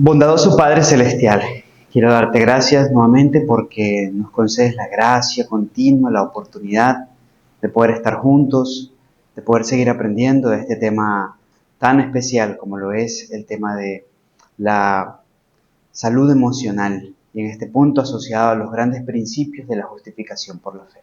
Bondadoso Padre Celestial, quiero darte gracias nuevamente porque nos concedes la gracia continua, la oportunidad de poder estar juntos, de poder seguir aprendiendo de este tema tan especial como lo es el tema de la salud emocional y en este punto asociado a los grandes principios de la justificación por la fe.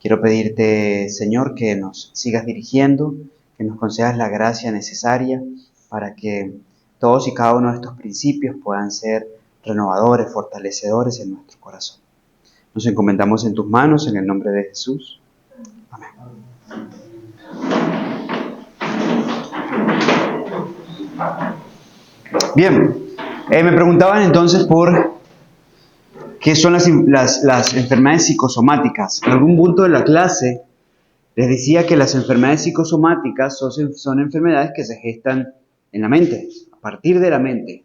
Quiero pedirte, Señor, que nos sigas dirigiendo, que nos concedas la gracia necesaria para que todos y cada uno de estos principios puedan ser renovadores, fortalecedores en nuestro corazón. Nos encomendamos en tus manos, en el nombre de Jesús. Amén. Bien, me preguntaban entonces por qué son las enfermedades psicosomáticas. En algún punto de la clase les decía que las enfermedades psicosomáticas son enfermedades que se gestan en la mente, a partir de la mente.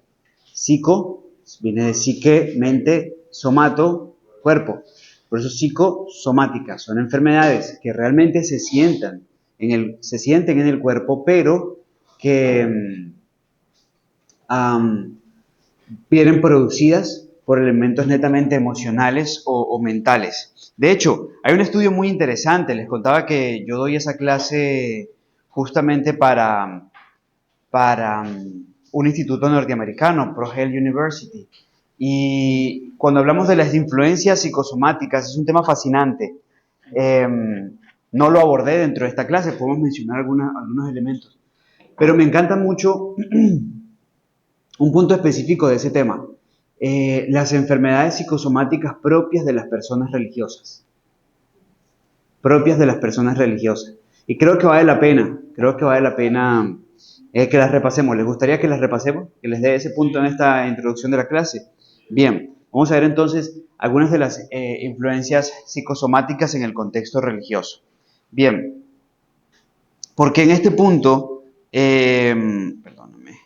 Psico viene de psique, mente, somato, cuerpo. Por eso psicosomáticas son enfermedades que realmente se sienten en el cuerpo, pero que vienen producidas por elementos netamente emocionales o mentales. De hecho, hay un estudio muy interesante. Les contaba que yo doy esa clase justamente para un instituto norteamericano, ProHealth University. Y cuando hablamos de las influencias psicosomáticas, es un tema fascinante. No lo abordé dentro de esta clase, podemos mencionar algunos elementos. Pero me encanta mucho un punto específico de ese tema. Las enfermedades psicosomáticas propias de las personas religiosas. Propias de las personas religiosas. Y creo que vale la pena que las repasemos. ¿Les gustaría que las repasemos? Que les dé ese punto en esta introducción de la clase. Bien, vamos a ver entonces algunas de las influencias psicosomáticas en el contexto religioso. Bien, porque en este punto, perdóname.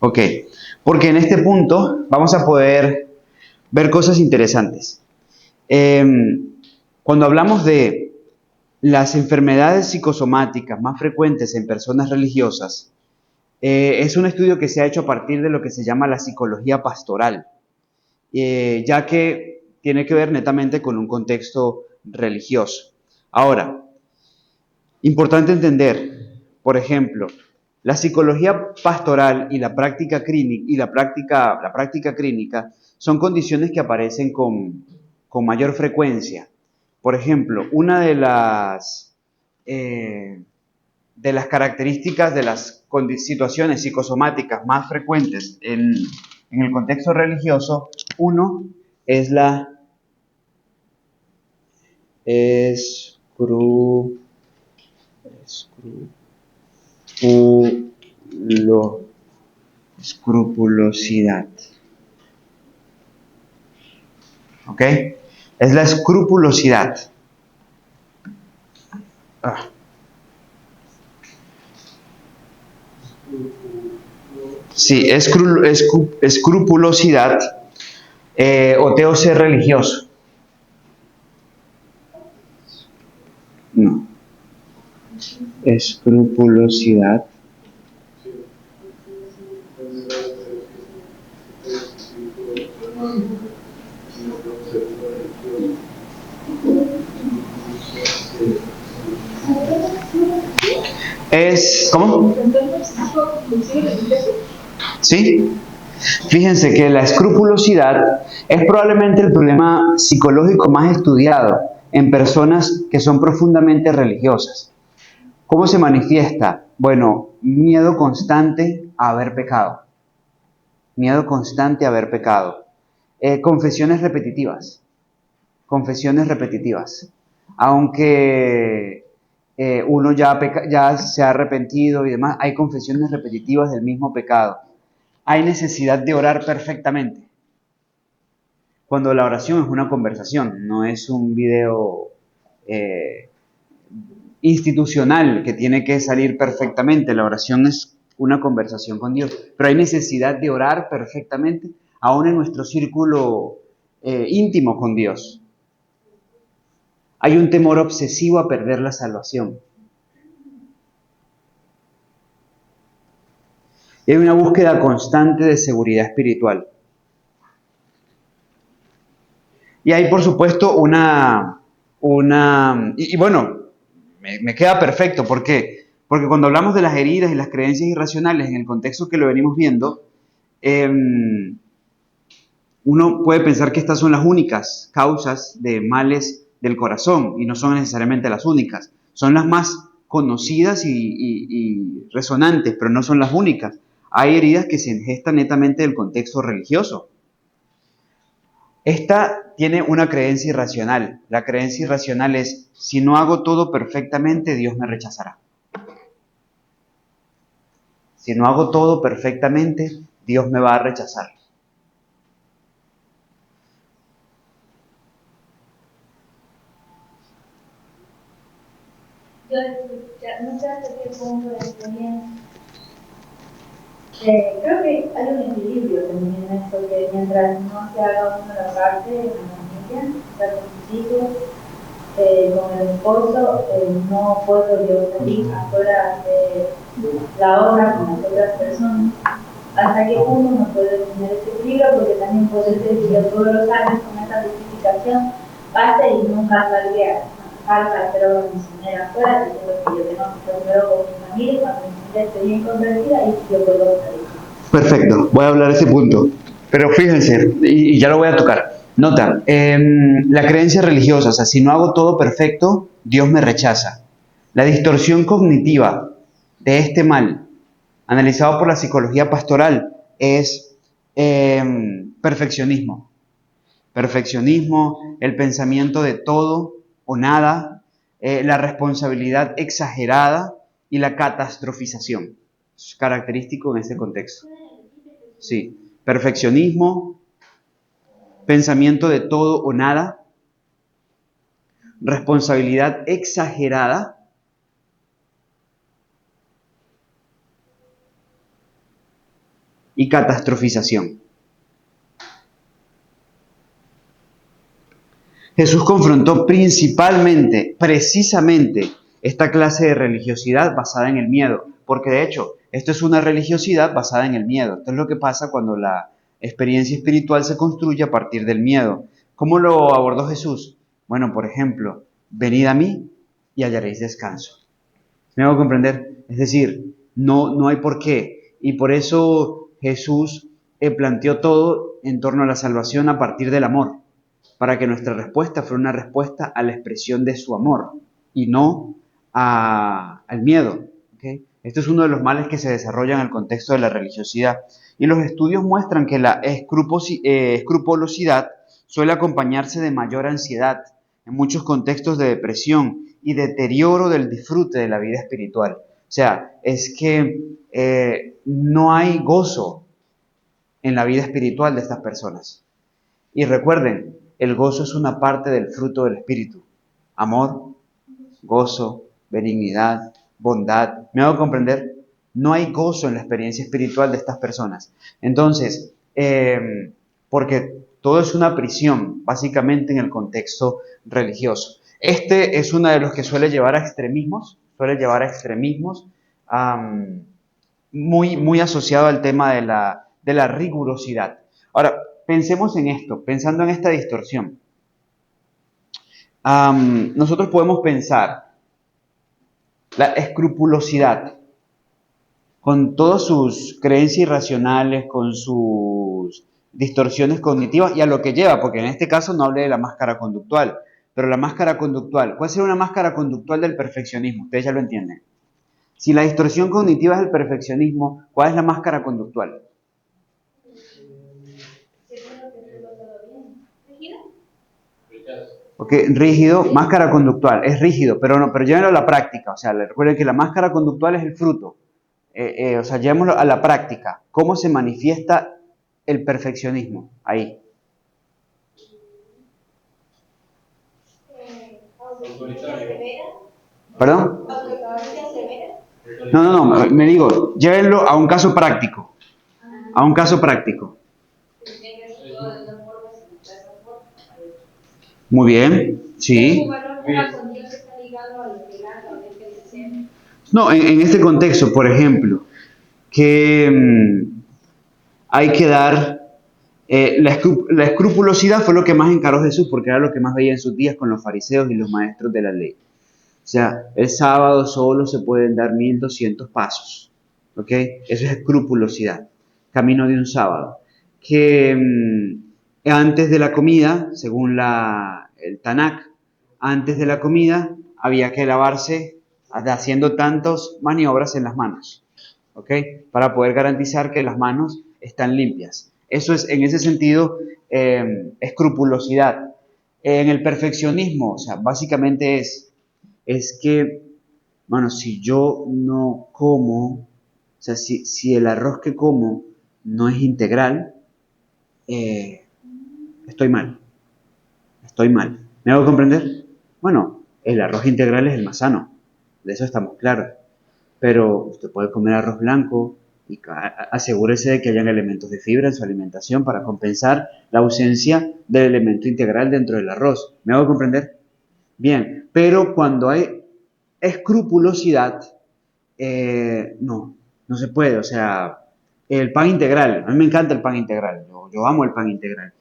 Ok, porque en este punto vamos a poder ver cosas interesantes. Cuando hablamos de las enfermedades psicosomáticas más frecuentes en personas religiosas, es un estudio que se ha hecho a partir de lo que se llama la psicología pastoral, ya que tiene que ver netamente con un contexto religioso. Ahora, importante entender, por ejemplo, la psicología pastoral y la práctica clínica son condiciones que aparecen con mayor frecuencia. Por ejemplo, una de las características de las situaciones psicosomáticas más frecuentes en el contexto religioso, uno es la escrupulosidad. ¿Ok? Es la escrupulosidad. Sí, escrupulosidad o TOC religioso. No. Escrupulosidad. ¿Cómo? ¿Sí? Fíjense que la escrupulosidad es probablemente el problema psicológico más estudiado en personas que son profundamente religiosas. ¿Cómo se manifiesta? Bueno, miedo constante a haber pecado. Miedo constante a haber pecado. Confesiones repetitivas. Aunque uno ya se ha arrepentido y demás, hay confesiones repetitivas del mismo pecado. Hay necesidad de orar perfectamente. Cuando la oración es una conversación, no es un video institucional que tiene que salir perfectamente. La oración es una conversación con Dios. Pero hay necesidad de orar perfectamente, aún en nuestro círculo íntimo con Dios. Hay un temor obsesivo a perder la salvación. Y hay una búsqueda constante de seguridad espiritual. Y hay, por supuesto, y bueno, me queda perfecto. ¿Por qué? Porque cuando hablamos de las heridas y las creencias irracionales en el contexto que lo venimos viendo, uno puede pensar que estas son las únicas causas de males del corazón y no son necesariamente las únicas. Son las más conocidas y resonantes, pero no son las únicas. Hay heridas que se gestan netamente del contexto religioso. Esta tiene una creencia irracional. La creencia irracional es, si no hago todo perfectamente, Dios me rechazará. Si no hago todo perfectamente, Dios me va a rechazar. Yo no sé hasta qué punto es también. Creo que hay un equilibrio también en esto, que mientras no se haga uno la parte de la familia, estar con sus hijos, con el esposo, no puedo yo salir afuera de la obra con las otras personas. Hasta qué punto no puedo tener ese equilibrio, porque también puedo ser que yo todos los años con esa justificación pase y nunca salga pero misionera afuera, diciendo que yo tengo que estar primero con mi familia, cuando mi familia esté bien convertida y yo puedo salir. Perfecto, voy a hablar de ese punto. Pero fíjense, y ya lo voy a tocar. Nota, la creencia religiosa, o sea, si no hago todo perfecto, Dios me rechaza. La distorsión cognitiva de este mal, analizado por la psicología pastoral, es perfeccionismo. Perfeccionismo, el pensamiento de todo o nada, la responsabilidad exagerada y la catastrofización. Es característico en ese contexto. Sí, perfeccionismo, pensamiento de todo o nada, responsabilidad exagerada y catastrofización. Jesús confrontó principalmente, precisamente, esta clase de religiosidad basada en el miedo, porque de hecho, esto es una religiosidad basada en el miedo. Esto es lo que pasa cuando la experiencia espiritual se construye a partir del miedo. ¿Cómo lo abordó Jesús? Bueno, por ejemplo, venid a mí y hallaréis descanso. ¿Me hago comprender? Es decir, no hay por qué. Y por eso Jesús planteó todo en torno a la salvación a partir del amor, para que nuestra respuesta fuera una respuesta a la expresión de su amor y no al miedo. ¿Okay? Esto es uno de los males que se desarrollan en el contexto de la religiosidad. Y los estudios muestran que la escrupulosidad suele acompañarse de mayor ansiedad, en muchos contextos de depresión y deterioro del disfrute de la vida espiritual. O sea, es que no hay gozo en la vida espiritual de estas personas. Y recuerden, el gozo es una parte del fruto del Espíritu. Amor, gozo, benignidad, bondad. ¿Me hago comprender? No hay gozo en la experiencia espiritual de estas personas. Entonces, porque todo es una prisión, básicamente en el contexto religioso. Este es uno de los que suele llevar a extremismos, muy asociado al tema de la rigurosidad. Ahora, pensemos en esto, pensando en esta distorsión. Nosotros podemos pensar la escrupulosidad, con todas sus creencias irracionales, con sus distorsiones cognitivas y a lo que lleva, porque en este caso no hablé de la máscara conductual, pero la máscara conductual, ¿cuál sería una máscara conductual del perfeccionismo? Ustedes ya lo entienden. Si la distorsión cognitiva es el perfeccionismo, ¿cuál es la máscara conductual? Ok, rígido, máscara conductual, es rígido, pero llévenlo a la práctica. O sea, recuerden que la máscara conductual es el fruto. O sea, llevémoslo a la práctica. ¿Cómo se manifiesta el perfeccionismo? Ahí. ¿Perdón? No, me digo, llévenlo a un caso práctico. A un caso práctico. Muy bien, sí. problema con Dios está ligado a lo que haga o deje de ser. No, en este contexto, por ejemplo, que hay que dar... la escrupulosidad fue lo que más encaró Jesús, porque era lo que más veía en sus días con los fariseos y los maestros de la ley. O sea, el sábado solo se pueden dar 1200 pasos. ¿Ok? Eso es escrupulosidad. Camino de un sábado. Que antes de la comida, según el Tanakh, antes de la comida había que lavarse haciendo tantas maniobras en las manos. ¿Ok? Para poder garantizar que las manos están limpias. Eso es, en ese sentido, escrupulosidad. En el perfeccionismo, o sea, básicamente es que, bueno, si yo no como, o sea, si el arroz que como no es integral, estoy mal, estoy mal. ¿Me hago comprender? Bueno, el arroz integral es el más sano, de eso estamos claros. Pero usted puede comer arroz blanco y asegúrese de que hayan elementos de fibra en su alimentación para compensar la ausencia del elemento integral dentro del arroz. ¿Me hago comprender? Bien, pero cuando hay escrupulosidad, no se puede. O sea, el pan integral, a mí me encanta el pan integral, yo amo el pan integral.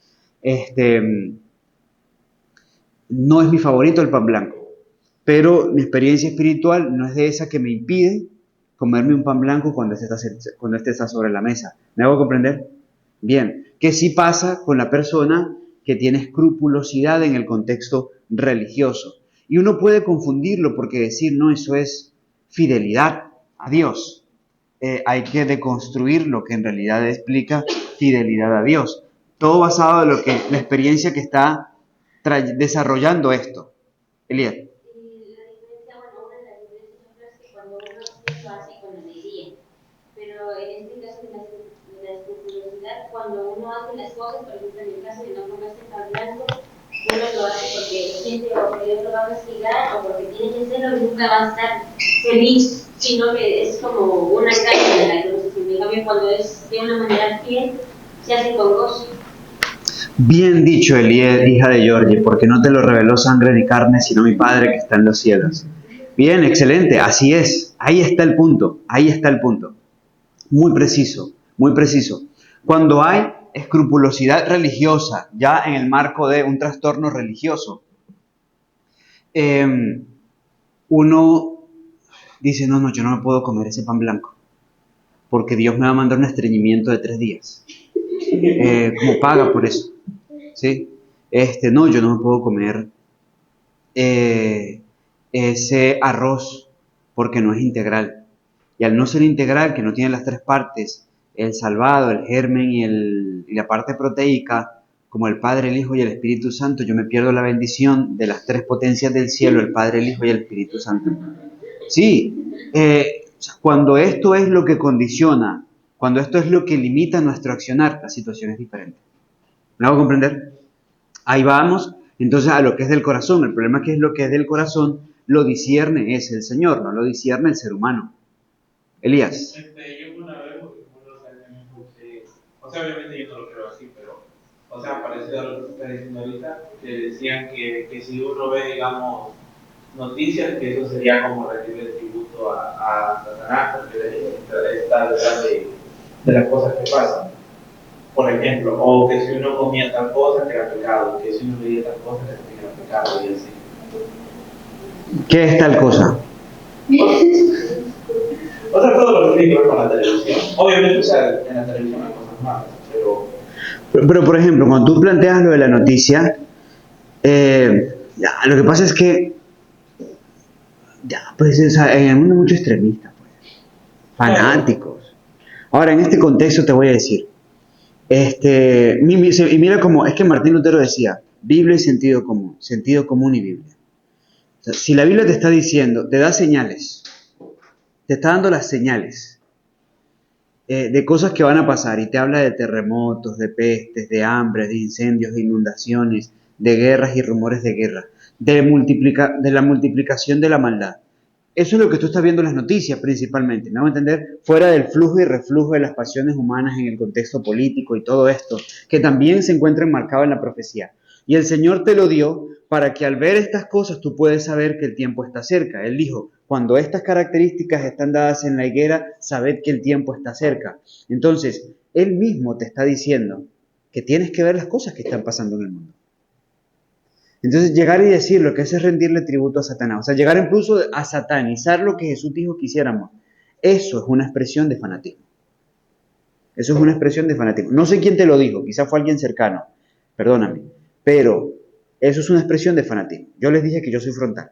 No es mi favorito el pan blanco, pero mi experiencia espiritual no es de esa que me impide comerme un pan blanco cuando este está sobre la mesa. ¿Me hago comprender? Bien, ¿qué sí pasa con la persona que tiene escrupulosidad en el contexto religioso? Y uno puede confundirlo porque decir, no, eso es fidelidad a Dios. Hay que deconstruir lo que en realidad explica fidelidad a Dios. Todo basado en la experiencia que está desarrollando esto. Elías. Y la diferencia, bueno, una de las diferencias es que cuando uno sí lo hace con alegría, pero en este caso de la escrupulosidad, cuando uno hace las cosas, por ejemplo, en el caso de no comerse pan blanco, uno lo hace porque siente o que Dios lo va a castigar o porque tiene que hacerlo y nunca va a estar feliz, sino que es como una carga de la cruz. En cambio, cuando es de una manera fiel, se hace con gozo. Bien dicho, Elías, hija de Georgie, porque no te lo reveló sangre ni carne, sino mi Padre que está en los cielos. Bien, excelente, así es. Ahí está el punto, ahí está el punto. Muy preciso, muy preciso. Cuando hay escrupulosidad religiosa, ya en el marco de un trastorno religioso, uno dice, no, yo no me puedo comer ese pan blanco, porque Dios me va a mandar un estreñimiento de 3 días. Como paga por eso. ¿Sí? No, yo no me puedo comer ese arroz porque no es integral. Y al no ser integral, que no tiene las 3 partes, el salvado, el germen y la parte proteica, como el Padre, el Hijo y el Espíritu Santo, yo me pierdo la bendición de las 3 potencias del cielo, el Padre, el Hijo y el Espíritu Santo. Sí, cuando esto es lo que condiciona, cuando esto es lo que limita nuestro accionar, la situación es diferente. ¿Me hago comprender? Ahí vamos, entonces a lo que es del corazón. El problema es que es lo que es del corazón, lo discierne es el Señor, no lo discierne el ser humano. Elías. Yo una vez, porque como lo saben, también escuché, o sea, obviamente yo no lo creo así, pero, o sea, parecido a lo que está diciendo ahorita, que decían que si uno ve, digamos, noticias, que eso sería como rendirle el tributo a Satanás, porque está detrás de las cosas que pasan. Por ejemplo, o que si uno comía tal cosa, que era pecado, que si uno veía tal cosa, que era pecado, y así. ¿Qué es tal cosa? O sea, todo lo que tiene que ver con la televisión. Obviamente, o sea, en la televisión hay cosas malas, pero por ejemplo, cuando tú planteas lo de la noticia, lo que pasa es que, pues, o sea, en el mundo hay muchos extremistas, pues, fanáticos. Ahora, en este contexto te voy a decir, y mira cómo, es que Martín Lutero decía, Biblia y sentido común y Biblia. O sea, si la Biblia te está diciendo, te da señales, te está dando las señales de cosas que van a pasar y te habla de terremotos, de pestes, de hambres, de incendios, de inundaciones, de guerras y rumores de guerra, de la multiplicación de la maldad. Eso es lo que tú estás viendo en las noticias principalmente, ¿me hago entender? Fuera del flujo y reflujo de las pasiones humanas en el contexto político y todo esto, que también se encuentra enmarcado en la profecía. Y el Señor te lo dio para que al ver estas cosas tú puedes saber que el tiempo está cerca. Él dijo, cuando estas características están dadas en la higuera, sabed que el tiempo está cerca. Entonces, Él mismo te está diciendo que tienes que ver las cosas que están pasando en el mundo. Entonces, llegar y decir lo que es rendirle tributo a Satanás, o sea, llegar incluso a satanizar lo que Jesús dijo que hiciéramos, eso es una expresión de fanatismo. Eso es una expresión de fanatismo. No sé quién te lo dijo, quizás fue alguien cercano, perdóname, pero eso es una expresión de fanatismo. Yo les dije que yo soy frontal.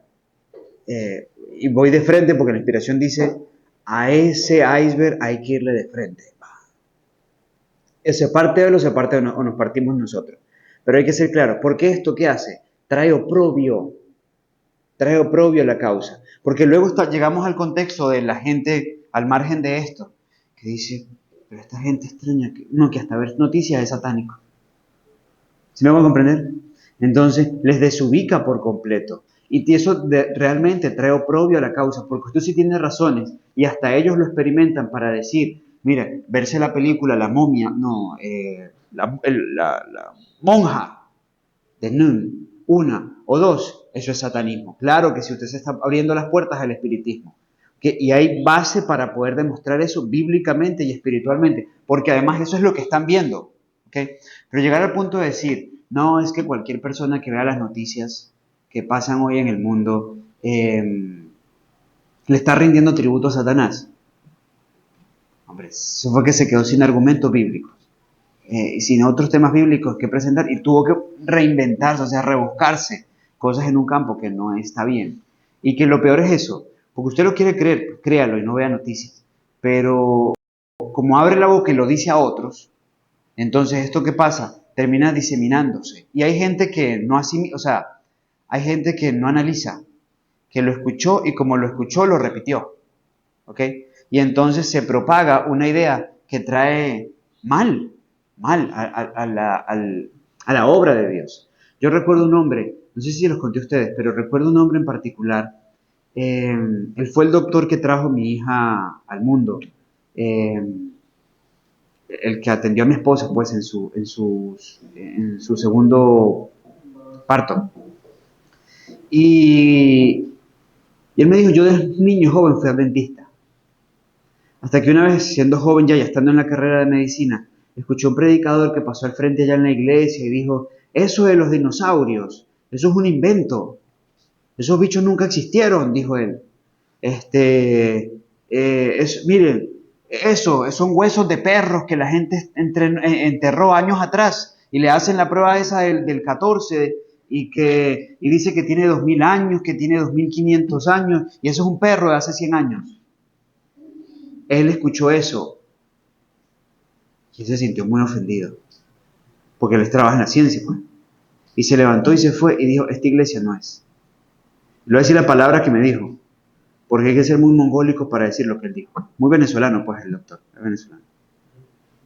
Y voy de frente porque la inspiración dice, a ese iceberg hay que irle de frente. Se parte él o se parte o nos partimos nosotros. Pero hay que ser claro, porque esto ¿qué hace? Trae oprobio a la causa. Porque luego llegamos al contexto de la gente al margen de esto, que dice, pero esta gente extraña, que hasta ver noticias es satánico. ¿Sí me van a comprender? Entonces les desubica por completo. Y eso realmente trae oprobio a la causa, porque usted sí tiene razones, y hasta ellos lo experimentan para decir, mira, verse la película La Momia, la monja de Nun, 1 o 2, eso es satanismo. Claro que si usted se está abriendo las puertas al espiritismo, y hay base para poder demostrar eso bíblicamente y espiritualmente, porque además eso es lo que están viendo. ¿Okay? Pero llegar al punto de decir, no, es que cualquier persona que vea las noticias que pasan hoy en el mundo le está rindiendo tributo a Satanás. Hombre, eso fue que se quedó sin argumentos bíblicos. Y sin otros temas bíblicos que presentar, y tuvo que reinventarse, o sea, rebuscarse cosas en un campo que no está bien. Y que lo peor es eso, porque usted lo quiere creer, pues créalo y no vea noticias. Pero como abre la boca y lo dice a otros, entonces esto que pasa termina diseminándose. Y hay gente que no hay gente que no analiza, que lo escuchó y como lo escuchó lo repitió. ¿Ok? Y entonces se propaga una idea que trae mal a la obra de Dios. Yo recuerdo un hombre, no sé si los conté a ustedes, pero recuerdo un hombre en particular. Él fue el doctor que trajo a mi hija al mundo. El que atendió a mi esposa, pues, en su segundo parto. Y él me dijo, yo de niño joven fui adventista. Hasta que una vez, siendo joven ya estando en la carrera de medicina, escuché un predicador que pasó al frente allá en la iglesia y dijo, eso de los dinosaurios, eso es un invento. Esos bichos nunca existieron, dijo él. Miren, eso son huesos de perros que la gente enterró años atrás y le hacen la prueba esa del 14 y dice que tiene 2000 años, que tiene 2500 años y eso es un perro de hace 100 años. Él escuchó eso y se sintió muy ofendido porque él trabaja en la ciencia, pues. Y se levantó y se fue y dijo, esta iglesia no es. Le voy a decir la palabra que me dijo, porque hay que ser muy mongólico para decir lo que él dijo. Muy venezolano, pues, el doctor, es venezolano.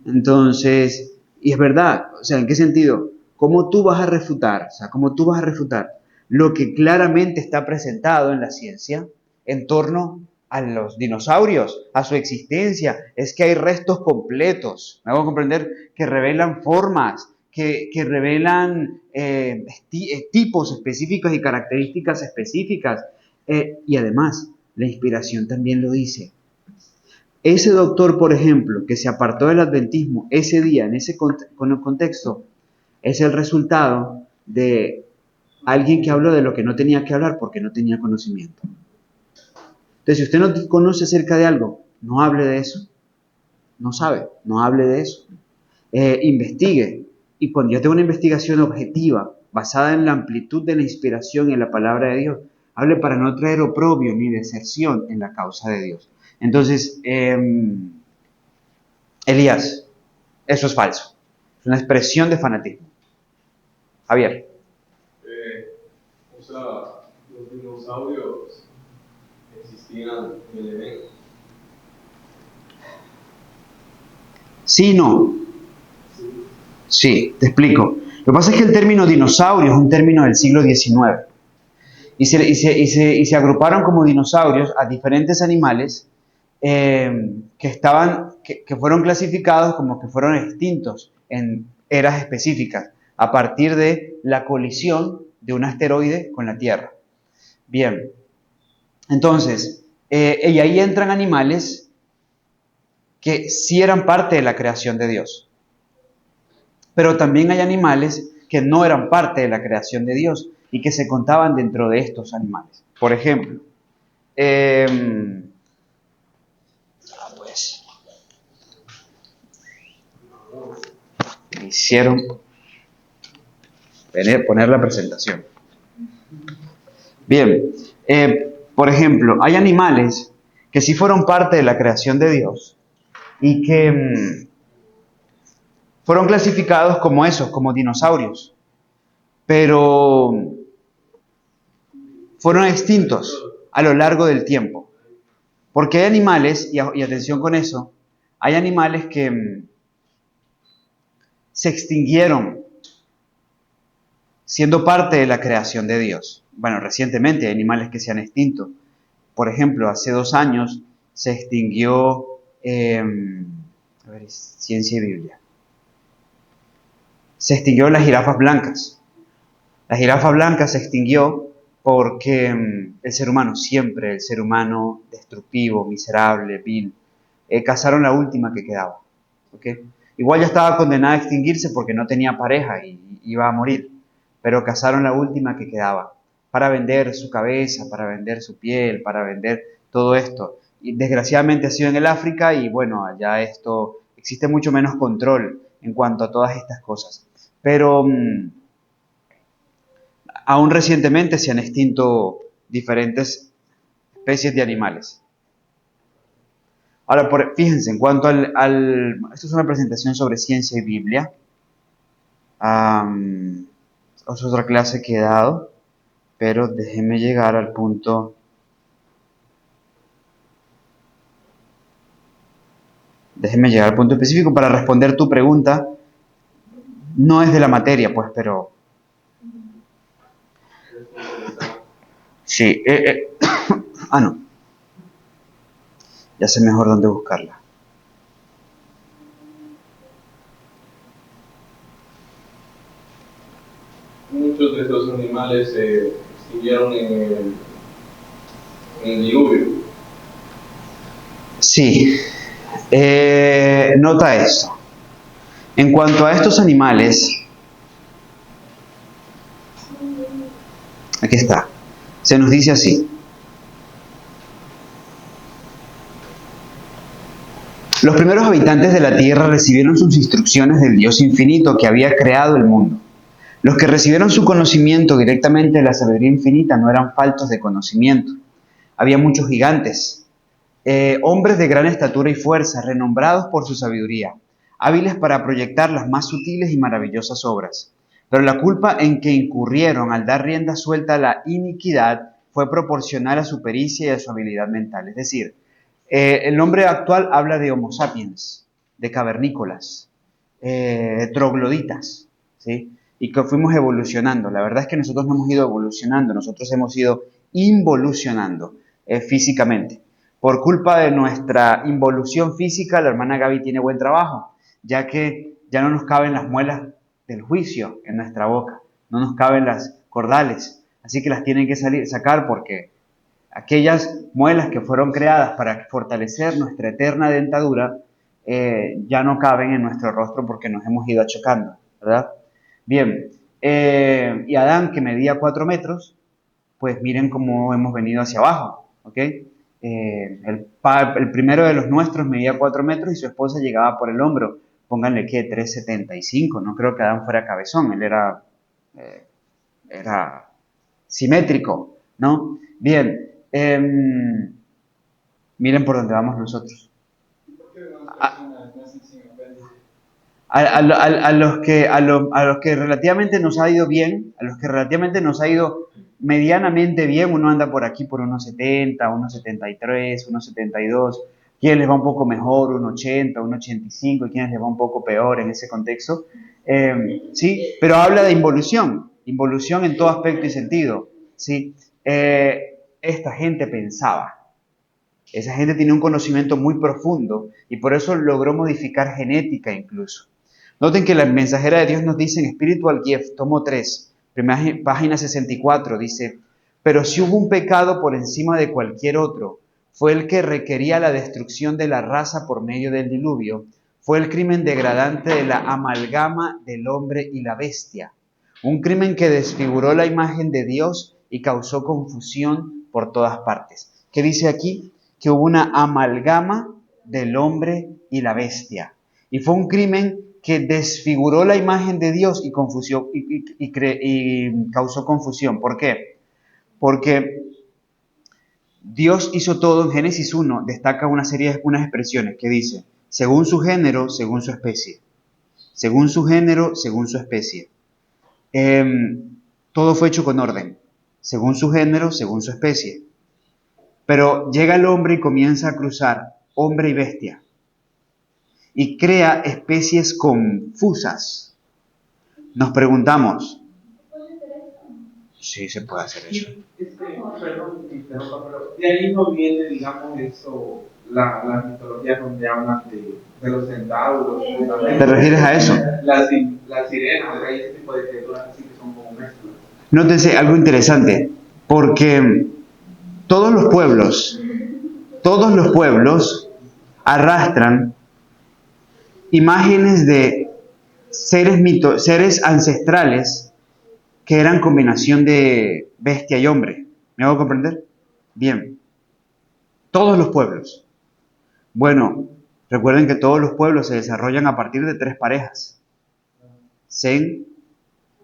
Entonces, y es verdad, o sea, ¿en qué sentido? ¿Cómo tú vas a refutar? O sea, ¿cómo tú vas a refutar lo que claramente está presentado en la ciencia en torno a los dinosaurios, a su existencia? Es que hay restos completos, me hago comprender, que revelan formas, que revelan tipos específicos y características específicas. Y además, la inspiración también lo dice. Ese doctor, por ejemplo, que se apartó del adventismo ese día, en ese contexto, es el resultado de alguien que habló de lo que no tenía que hablar porque no tenía conocimiento. Entonces, si usted no conoce acerca de algo, no hable de eso. No sabe, no hable de eso. Investigue. Y cuando yo tengo una investigación objetiva, basada en la amplitud de la inspiración y en la palabra de Dios, hable para no traer oprobio ni deserción en la causa de Dios. Entonces, Elías, eso es falso. Es una expresión de fanatismo. Javier. Los dinosaurios existían en el Edén. Sí, no. Sí, te explico. Lo que pasa es que el término dinosaurio es un término del siglo XIX. Y se agruparon como dinosaurios a diferentes animales que fueron clasificados como que fueron extintos en eras específicas, a partir de la colisión de un asteroide con la Tierra. Bien, entonces, y ahí entran animales que sí eran parte de la creación de Dios. Pero también hay animales que no eran parte de la creación de Dios y que se contaban dentro de estos animales. Por ejemplo, pues, me hicieron poner la presentación. Bien, por ejemplo, hay animales que sí fueron parte de la creación de Dios y que fueron clasificados como esos, como dinosaurios, pero fueron extintos a lo largo del tiempo. Porque hay animales, y atención con eso, hay animales que se extinguieron siendo parte de la creación de Dios. Bueno, recientemente hay animales que se han extinto. Por ejemplo, hace 2 años se extinguió, a ver, Ciencia y Biblia. Se extinguió las jirafas blancas. La jirafa blanca se extinguió porque el ser humano, siempre el ser humano destructivo, miserable, vil, cazaron la última que quedaba. ¿Okay? Igual ya estaba condenada a extinguirse porque no tenía pareja y iba a morir, pero cazaron la última que quedaba para vender su cabeza, para vender su piel, para vender todo esto. Y desgraciadamente ha sido en el África y bueno, allá existe mucho menos control en cuanto a todas estas cosas. Pero aún recientemente se han extinto diferentes especies de animales. Ahora, fíjense, en cuanto esto es una presentación sobre ciencia y Biblia. Es otra clase que he dado, pero déjenme llegar al punto. Déjenme llegar al punto específico para responder tu pregunta. No es de la materia, pues, pero... Sí, no. Ya sé mejor dónde buscarla. Muchos de estos animales se extinguieron en el diluvio. Sí. Nota esto. En cuanto a estos animales, aquí está. Se nos dice así. Los primeros habitantes de la tierra recibieron sus instrucciones del Dios infinito que había creado el mundo. Los que recibieron su conocimiento directamente de la sabiduría infinita no eran faltos de conocimiento. Había muchos gigantes, hombres de gran estatura y fuerza, renombrados por su sabiduría, hábiles para proyectar las más sutiles y maravillosas obras. Pero la culpa en que incurrieron al dar rienda suelta a la iniquidad fue proporcional a su pericia y a su habilidad mental. Es decir, el nombre actual habla de Homo sapiens, de cavernícolas, trogloditas, ¿sí? Y que fuimos evolucionando. La verdad es que nosotros no hemos ido evolucionando, nosotros hemos ido involucionando físicamente. Por culpa de nuestra involución física, la hermana Gaby tiene buen trabajo, ya que ya no nos caben las muelas del juicio en nuestra boca, no nos caben las cordales, así que las tienen que sacar porque aquellas muelas que fueron creadas para fortalecer nuestra eterna dentadura ya no caben en nuestro rostro porque nos hemos ido achocando, ¿verdad? Bien, y Adán, que medía 4 metros, pues miren cómo hemos venido hacia abajo, ¿ok? El primero de los nuestros medía 4 metros y su esposa llegaba por el hombro. Pónganle que 3,75, no creo que Adán fuera cabezón, él era simétrico, ¿no? Bien, miren por dónde vamos nosotros. A los que relativamente nos ha ido bien, a los que relativamente nos ha ido medianamente bien, uno anda por aquí por 1,70, 1,73, 1,72, quienes les va un poco mejor, 1,80, 1,85, y quienes les va un poco peor en ese contexto, sí, pero habla de involución en todo aspecto y sentido, sí. Esta gente pensaba, esa gente tenía un conocimiento muy profundo y por eso logró modificar genética incluso. Noten que la mensajera de Dios nos dice en Spiritual Gift, tomo 3, Página 64 dice, pero si hubo un pecado por encima de cualquier otro, fue el que requería la destrucción de la raza por medio del diluvio, fue el crimen degradante de la amalgama del hombre y la bestia, un crimen que desfiguró la imagen de Dios y causó confusión por todas partes. ¿Qué dice aquí? Que hubo una amalgama del hombre y la bestia. Y fue un crimen que desfiguró la imagen de Dios y causó confusión. ¿Por qué? Porque Dios hizo todo en Génesis 1, destaca unas expresiones que dice, según su género, según su especie. Según su género, según su especie. Todo fue hecho con orden, según su género, según su especie. Pero llega el hombre y comienza a cruzar hombre y bestia. Y crea especies confusas. Nos preguntamos, sí se puede hacer eso. Perdón, pero de ahí no viene, digamos, eso, la mitología donde hablan de los centauros. ¿Te refieres a eso? Las sirenas, hay ese tipo de criaturas así que son como mezclas. Nótese algo interesante, porque todos los pueblos arrastran imágenes de seres ancestrales que eran combinación de bestia y hombre. ¿Me hago comprender? Bien. Todos los pueblos. Bueno, recuerden que todos los pueblos se desarrollan a partir de 3 parejas. Sem,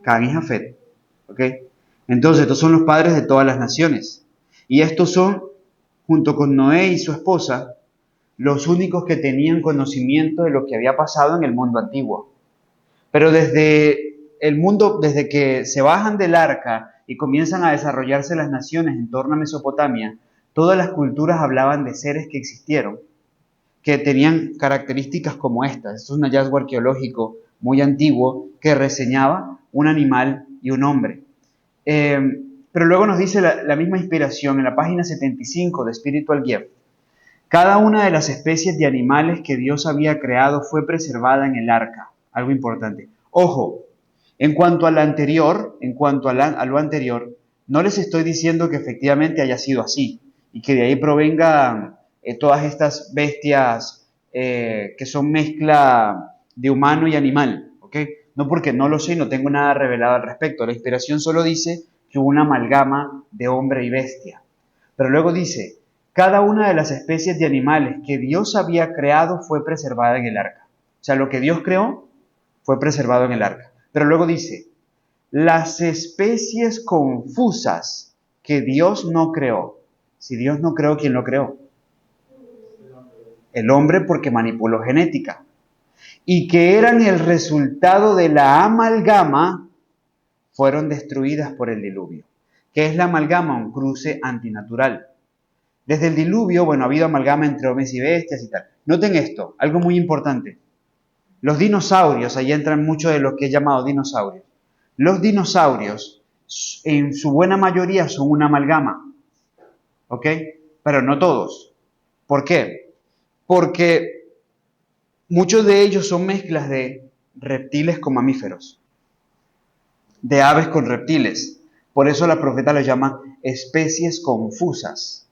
Cam y Jafet. ¿Ok? Entonces, estos son los padres de todas las naciones. Y estos son, junto con Noé y su esposa, los únicos que tenían conocimiento de lo que había pasado en el mundo antiguo. Pero desde que se bajan del arca y comienzan a desarrollarse las naciones en torno a Mesopotamia, todas las culturas hablaban de seres que existieron, que tenían características como estas. Esto es un hallazgo arqueológico muy antiguo que reseñaba un animal y un hombre. Pero luego nos dice la misma inspiración en la página 75 de Spiritual Gift. Cada una de las especies de animales que Dios había creado fue preservada en el arca. Algo importante. Ojo, en cuanto a lo anterior, no les estoy diciendo que efectivamente haya sido así y que de ahí provengan todas estas bestias que son mezcla de humano y animal, ¿ok? No, porque no lo sé y no tengo nada revelado al respecto. La inspiración solo dice que hubo una amalgama de hombre y bestia. Pero luego dice, cada una de las especies de animales que Dios había creado fue preservada en el arca. O sea, lo que Dios creó fue preservado en el arca. Pero luego dice, las especies confusas que Dios no creó. Si Dios no creó, ¿quién lo creó? El hombre, porque manipuló genética. Y que eran el resultado de la amalgama, fueron destruidas por el diluvio. ¿Qué es la amalgama? Un cruce antinatural. Desde el diluvio, bueno, ha habido amalgama entre hombres y bestias y tal. Noten esto, algo muy importante. Los dinosaurios, ahí entran muchos de los que he llamado dinosaurios. Los dinosaurios, en su buena mayoría, son una amalgama. ¿Ok? Pero no todos. ¿Por qué? Porque muchos de ellos son mezclas de reptiles con mamíferos, de aves con reptiles. Por eso la profeta los llama especies confusas.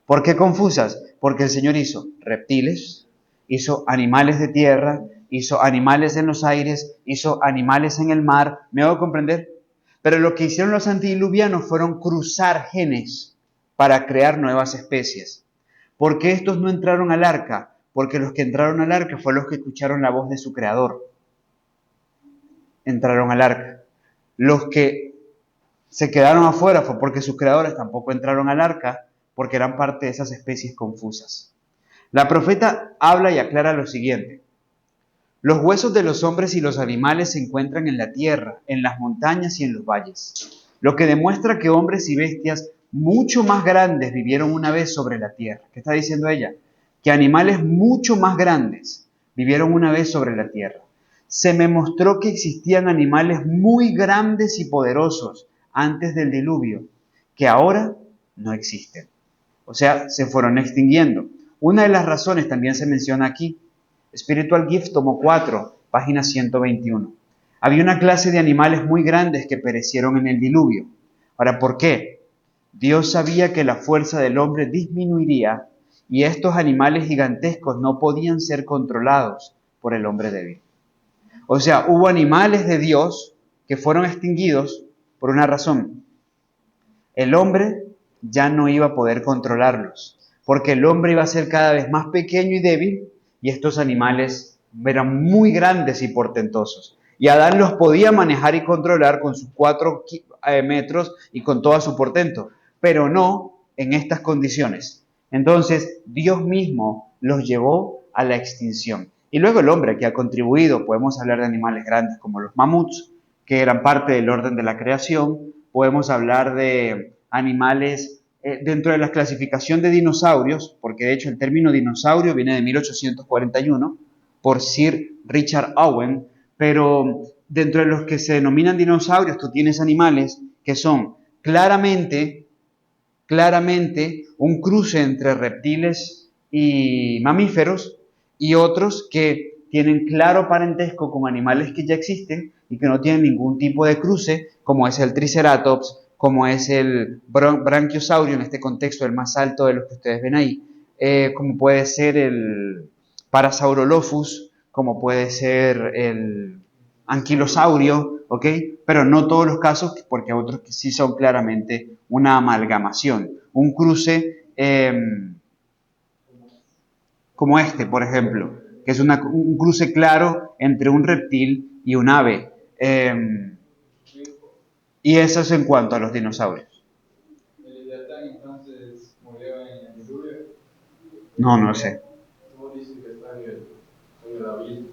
¿Por qué confusas? Porque el Señor hizo reptiles, hizo animales de tierra, hizo animales en los aires, hizo animales en el mar. ¿Me hago comprender? Pero lo que hicieron los antediluvianos fueron cruzar genes para crear nuevas especies. ¿Por qué estos no entraron al arca? Porque los que entraron al arca fueron los que escucharon la voz de su creador. Entraron al arca. Los que se quedaron afuera fue porque sus creadores tampoco entraron al arca, porque eran parte de esas especies confusas. La profeta habla y aclara lo siguiente. Los huesos de los hombres y los animales se encuentran en la tierra, en las montañas y en los valles, lo que demuestra que hombres y bestias mucho más grandes vivieron una vez sobre la tierra. ¿Qué está diciendo ella? Que animales mucho más grandes vivieron una vez sobre la tierra. Se me mostró que existían animales muy grandes y poderosos antes del diluvio, que ahora no existen. O sea, se fueron extinguiendo. Una de las razones también se menciona aquí. Spiritual Gift, tomo 4, página 121. Había una clase de animales muy grandes que perecieron en el diluvio. Ahora, ¿por qué? Dios sabía que la fuerza del hombre disminuiría y estos animales gigantescos no podían ser controlados por el hombre débil. O sea, hubo animales de Dios que fueron extinguidos por una razón. El hombre ya no iba a poder controlarlos, porque el hombre iba a ser cada vez más pequeño y débil, y estos animales eran muy grandes y portentosos. Y Adán los podía manejar y controlar con sus 4 metros y con todo su portento, pero no en estas condiciones. Entonces, Dios mismo los llevó a la extinción. Y luego el hombre que ha contribuido, podemos hablar de animales grandes como los mamuts, que eran parte del orden de la creación, podemos hablar de animales dentro de la clasificación de dinosaurios, porque de hecho el término dinosaurio viene de 1841 por Sir Richard Owen, pero dentro de los que se denominan dinosaurios, tú tienes animales que son claramente un cruce entre reptiles y mamíferos, y otros que tienen claro parentesco con animales que ya existen y que no tienen ningún tipo de cruce, como es el Triceratops, como es el Branchiosaurio, en este contexto el más alto de los que ustedes ven ahí, como puede ser el Parasaurolophus, como puede ser el Anquilosaurio, ¿ok? Pero no todos los casos, porque otros que sí son claramente una amalgamación, un cruce como este, por ejemplo, que es un cruce claro entre un reptil y un ave. Y eso es en cuanto a los dinosaurios. ¿El Leviatán entonces murió en el diluvio? No lo sé. ¿Cómo dice que está en el abismo?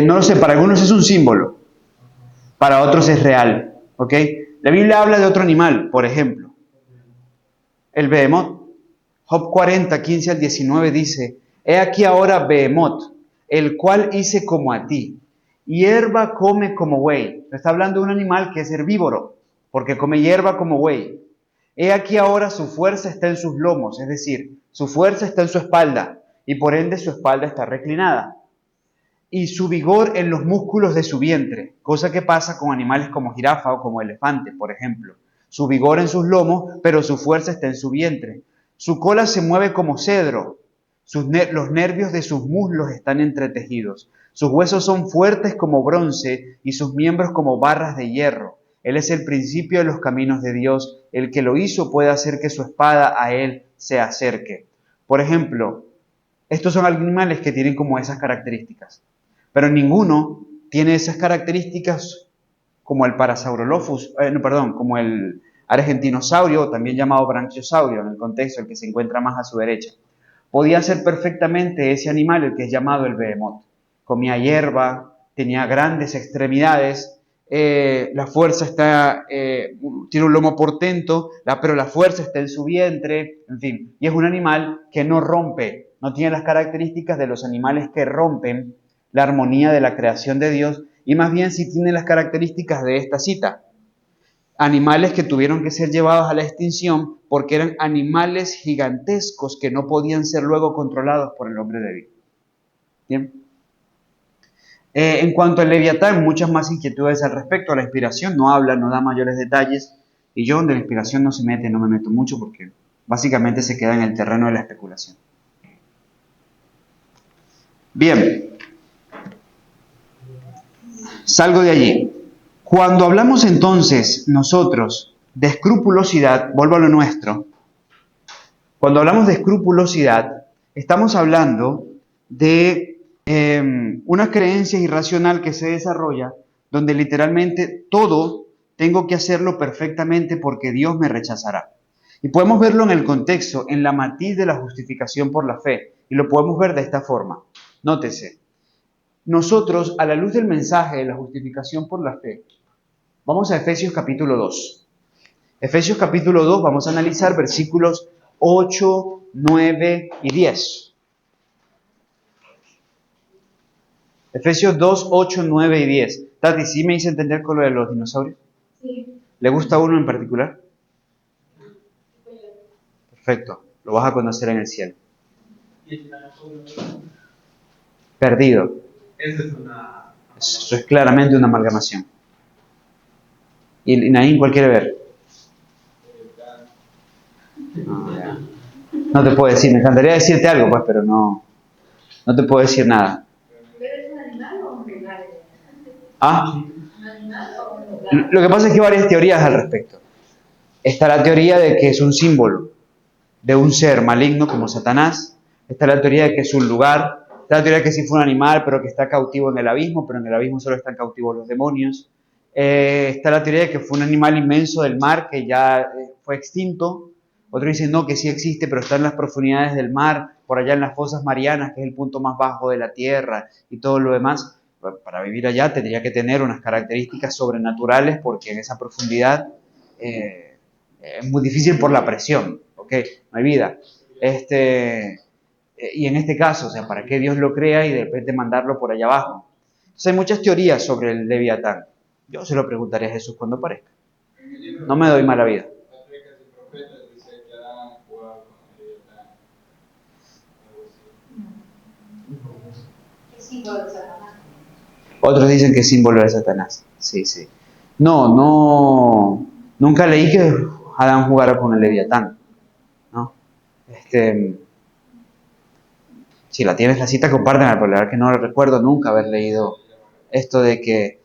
No lo sé, para algunos es un símbolo, para otros es real, ¿ok? La Biblia habla de otro animal, por ejemplo, el behemoth. Job 40, 15 al 19 dice, he aquí ahora behemoth, el cual hice como a ti, hierba come como buey. Está hablando de un animal que es herbívoro, porque come hierba como buey. He aquí ahora su fuerza está en sus lomos, es decir, su fuerza está en su espalda, y por ende su espalda está reclinada. Y su vigor en los músculos de su vientre, cosa que pasa con animales como jirafa o como elefante, por ejemplo. Su vigor en sus lomos, pero su fuerza está en su vientre. Su cola se mueve como cedro, los nervios de sus muslos están entretejidos. Sus huesos son fuertes como bronce y sus miembros como barras de hierro. Él es el principio de los caminos de Dios. El que lo hizo puede hacer que su espada a él se acerque. Por ejemplo, estos son animales que tienen como esas características. Pero ninguno tiene esas características como el Parasaurolophus, como el Argentinosaurio, también llamado Branchiosaurio, en el contexto, el que se encuentra más a su derecha. Podía ser perfectamente ese animal el que es llamado el behemoth. Comía hierba, tenía grandes extremidades, la fuerza está, tiene un lomo portento, pero la fuerza está en su vientre, en fin. Y es un animal que no rompe, no tiene las características de los animales que rompen la armonía de la creación de Dios, y más bien sí tiene las características de esta cita. Animales que tuvieron que ser llevados a la extinción porque eran animales gigantescos que no podían ser luego controlados por el hombre débil. ¿Bien? En cuanto al Leviatán, muchas más inquietudes al respecto. La inspiración no habla, no da mayores detalles, y yo donde la inspiración no se mete, no me meto mucho porque básicamente se queda en el terreno de la especulación. Bien. Salgo de allí. Cuando hablamos entonces nosotros de escrupulosidad, vuelvo a lo nuestro, cuando hablamos de escrupulosidad, estamos hablando de una creencia irracional que se desarrolla donde literalmente todo tengo que hacerlo perfectamente porque Dios me rechazará. Y podemos verlo en el contexto, en la matiz de la justificación por la fe, y lo podemos ver de esta forma. Nótese. Nosotros, a la luz del mensaje de la justificación por la fe, vamos a Efesios capítulo 2. Efesios capítulo 2, vamos a analizar versículos 8, 9 y 10. Efesios 2, 8, 9 y 10. Tati, ¿sí me hice entender con lo de los dinosaurios? Sí. ¿Le gusta uno en particular? Perfecto, lo vas a conocer en el cielo. Y el tiranosaurio. Perdido. Esa es una Eso es claramente una amalgamación. ¿Y Naín cuál quiere ver? No te puedo decir, me encantaría decirte algo, pues, pero no te puedo decir nada. ¿Pero es un animal o un lugar? ¿Ah? ¿Un animal o un lugar? Lo que pasa es que hay varias teorías al respecto. Está la teoría de que es un símbolo de un ser maligno como Satanás. Está la teoría de que es un lugar. Está la teoría de que sí fue un animal, pero que está cautivo en el abismo, pero en el abismo solo están cautivos los demonios. Está la teoría de que fue un animal inmenso del mar que ya fue extinto. Otros dicen no, que sí existe, pero está en las profundidades del mar, por allá en las fosas marianas, que es el punto más bajo de la tierra y todo lo demás. Para vivir allá tendría que tener unas características sobrenaturales porque en esa profundidad es muy difícil por la presión, ¿ok? No hay vida. Y en este caso, o sea, ¿para qué Dios lo crea y de repente mandarlo por allá abajo? Entonces hay muchas teorías sobre el Leviatán. Yo se lo preguntaré a Jesús cuando aparezca. No me doy mala vida. Es símbolo de Satanás. Otros dicen que es símbolo de Satanás. Sí, sí. No, nunca leí que Adán jugara con el Leviatán, ¿no? Si la tienes la cita, compártela, pero la verdad que no recuerdo nunca haber leído esto de que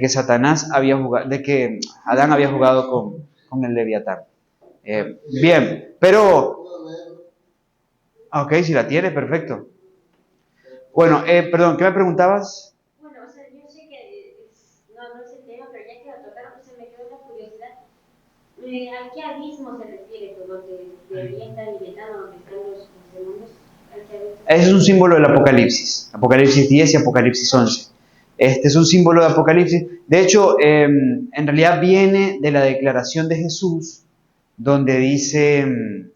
Satanás había jugado, de que Adán había jugado con el Leviatán. Bien, pero... Ok, si la tienes, perfecto. Bueno, perdón, ¿qué me preguntabas? Bueno, o sea, yo sé que no es el tema, pero ya que lo tocaron, pues se me quedó la curiosidad. ¿A qué abismo se refiere con donde debería estar alimentado, donde están los demonios? Es un símbolo del Apocalipsis. Apocalipsis 10 y Apocalipsis 11. Este es un símbolo de Apocalipsis. De hecho, en realidad viene de la declaración de Jesús, donde dice...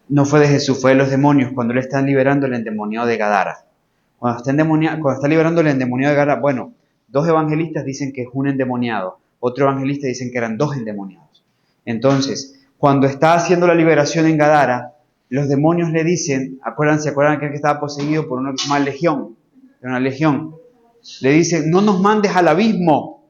no fue de Jesús, fue de los demonios, cuando le están liberando el endemoniado de Gadara. Cuando está liberando el endemoniado de Gadara, bueno, dos evangelistas dicen que es un endemoniado, otro evangelista dicen que eran dos endemoniados. Entonces, cuando está haciendo la liberación en Gadara, los demonios le dicen, ¿se acuerdan aquel que estaba poseído por una que se llama Legión? De una legión. Le dicen, no nos mandes al abismo,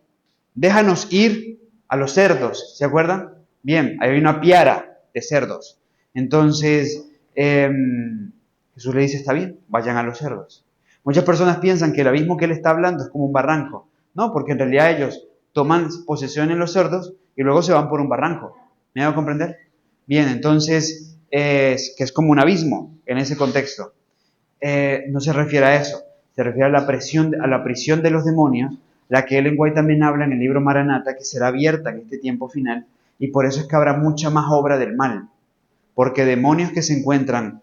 déjanos ir a los cerdos, ¿se acuerdan? Bien, ahí hay una piara de cerdos. Entonces, Jesús le dice, está bien, vayan a los cerdos. Muchas personas piensan que el abismo que él está hablando es como un barranco. No, porque en realidad ellos toman posesión en los cerdos y luego se van por un barranco. ¿Me hago comprender? Bien, entonces, que es como un abismo en ese contexto. No se refiere a eso. Se refiere a la prisión de los demonios, la que Ellen White también habla en el libro Maranata, que será abierta en este tiempo final, y por eso es que habrá mucha más obra del mal. Porque demonios que se encuentran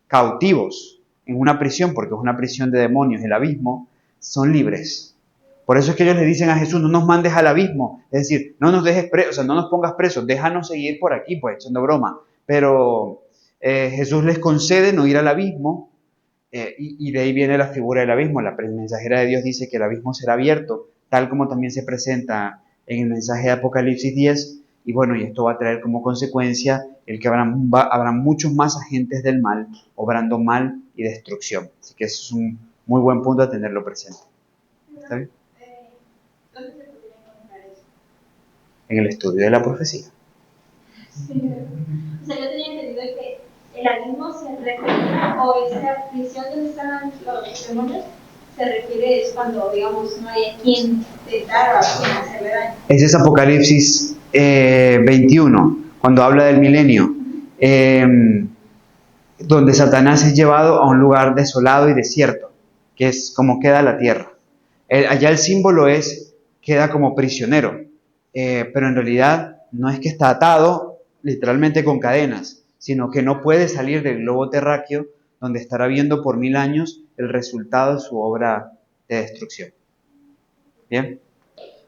cautivos en una prisión, porque es una prisión de demonios, el abismo, son libres. Por eso es que ellos le dicen a Jesús, no nos mandes al abismo, es decir, no nos dejes presos, o sea, no nos pongas presos, déjanos seguir por aquí, pues, echando broma. Pero Jesús les concede no ir al abismo, y de ahí viene la figura del abismo. La mensajera de Dios dice que el abismo será abierto, tal como también se presenta en el mensaje de Apocalipsis 10, y bueno, y esto va a traer como consecuencia el que habrá muchos más agentes del mal, obrando mal y destrucción. Así que eso es un muy buen punto a tenerlo presente. ¿Está bien? ¿Dónde se podría encontrar eso? En el estudio de la profecía. Sí. O sea, yo tenía entendido que el abismo se refiere, o esa prisión donde están los demonios, se refiere es cuando, digamos, no hay a quien tentar o a quien hacerle daño. Ese es Apocalipsis 21, cuando habla del milenio, donde Satanás es llevado a un lugar desolado y desierto, que es como queda la tierra. Allá el símbolo queda como prisionero, pero en realidad no es que está atado literalmente con cadenas, sino que no puede salir del globo terráqueo, donde estará viendo por 1000 años el resultado de su obra de destrucción. ¿Bien?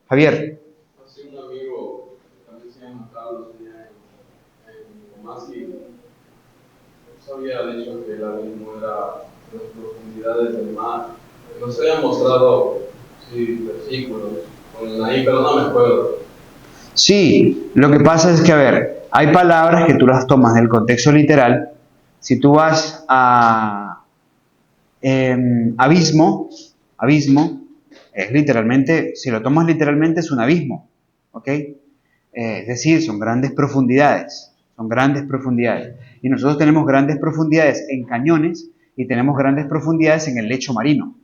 Javier. Hace un amigo que también se llama Carlos en Masi, nos había dicho que el abismo era las profundidades del mar. Nos había mostrado versículos con ahí, pero no me acuerdo. Sí, lo que pasa es que, a ver, hay palabras que tú las tomas del contexto literal. Si tú vas a Abismo es literalmente, si lo tomas literalmente, es un abismo, ¿ok? Es decir, son grandes profundidades, Y nosotros tenemos grandes profundidades en cañones y tenemos grandes profundidades en el lecho marino.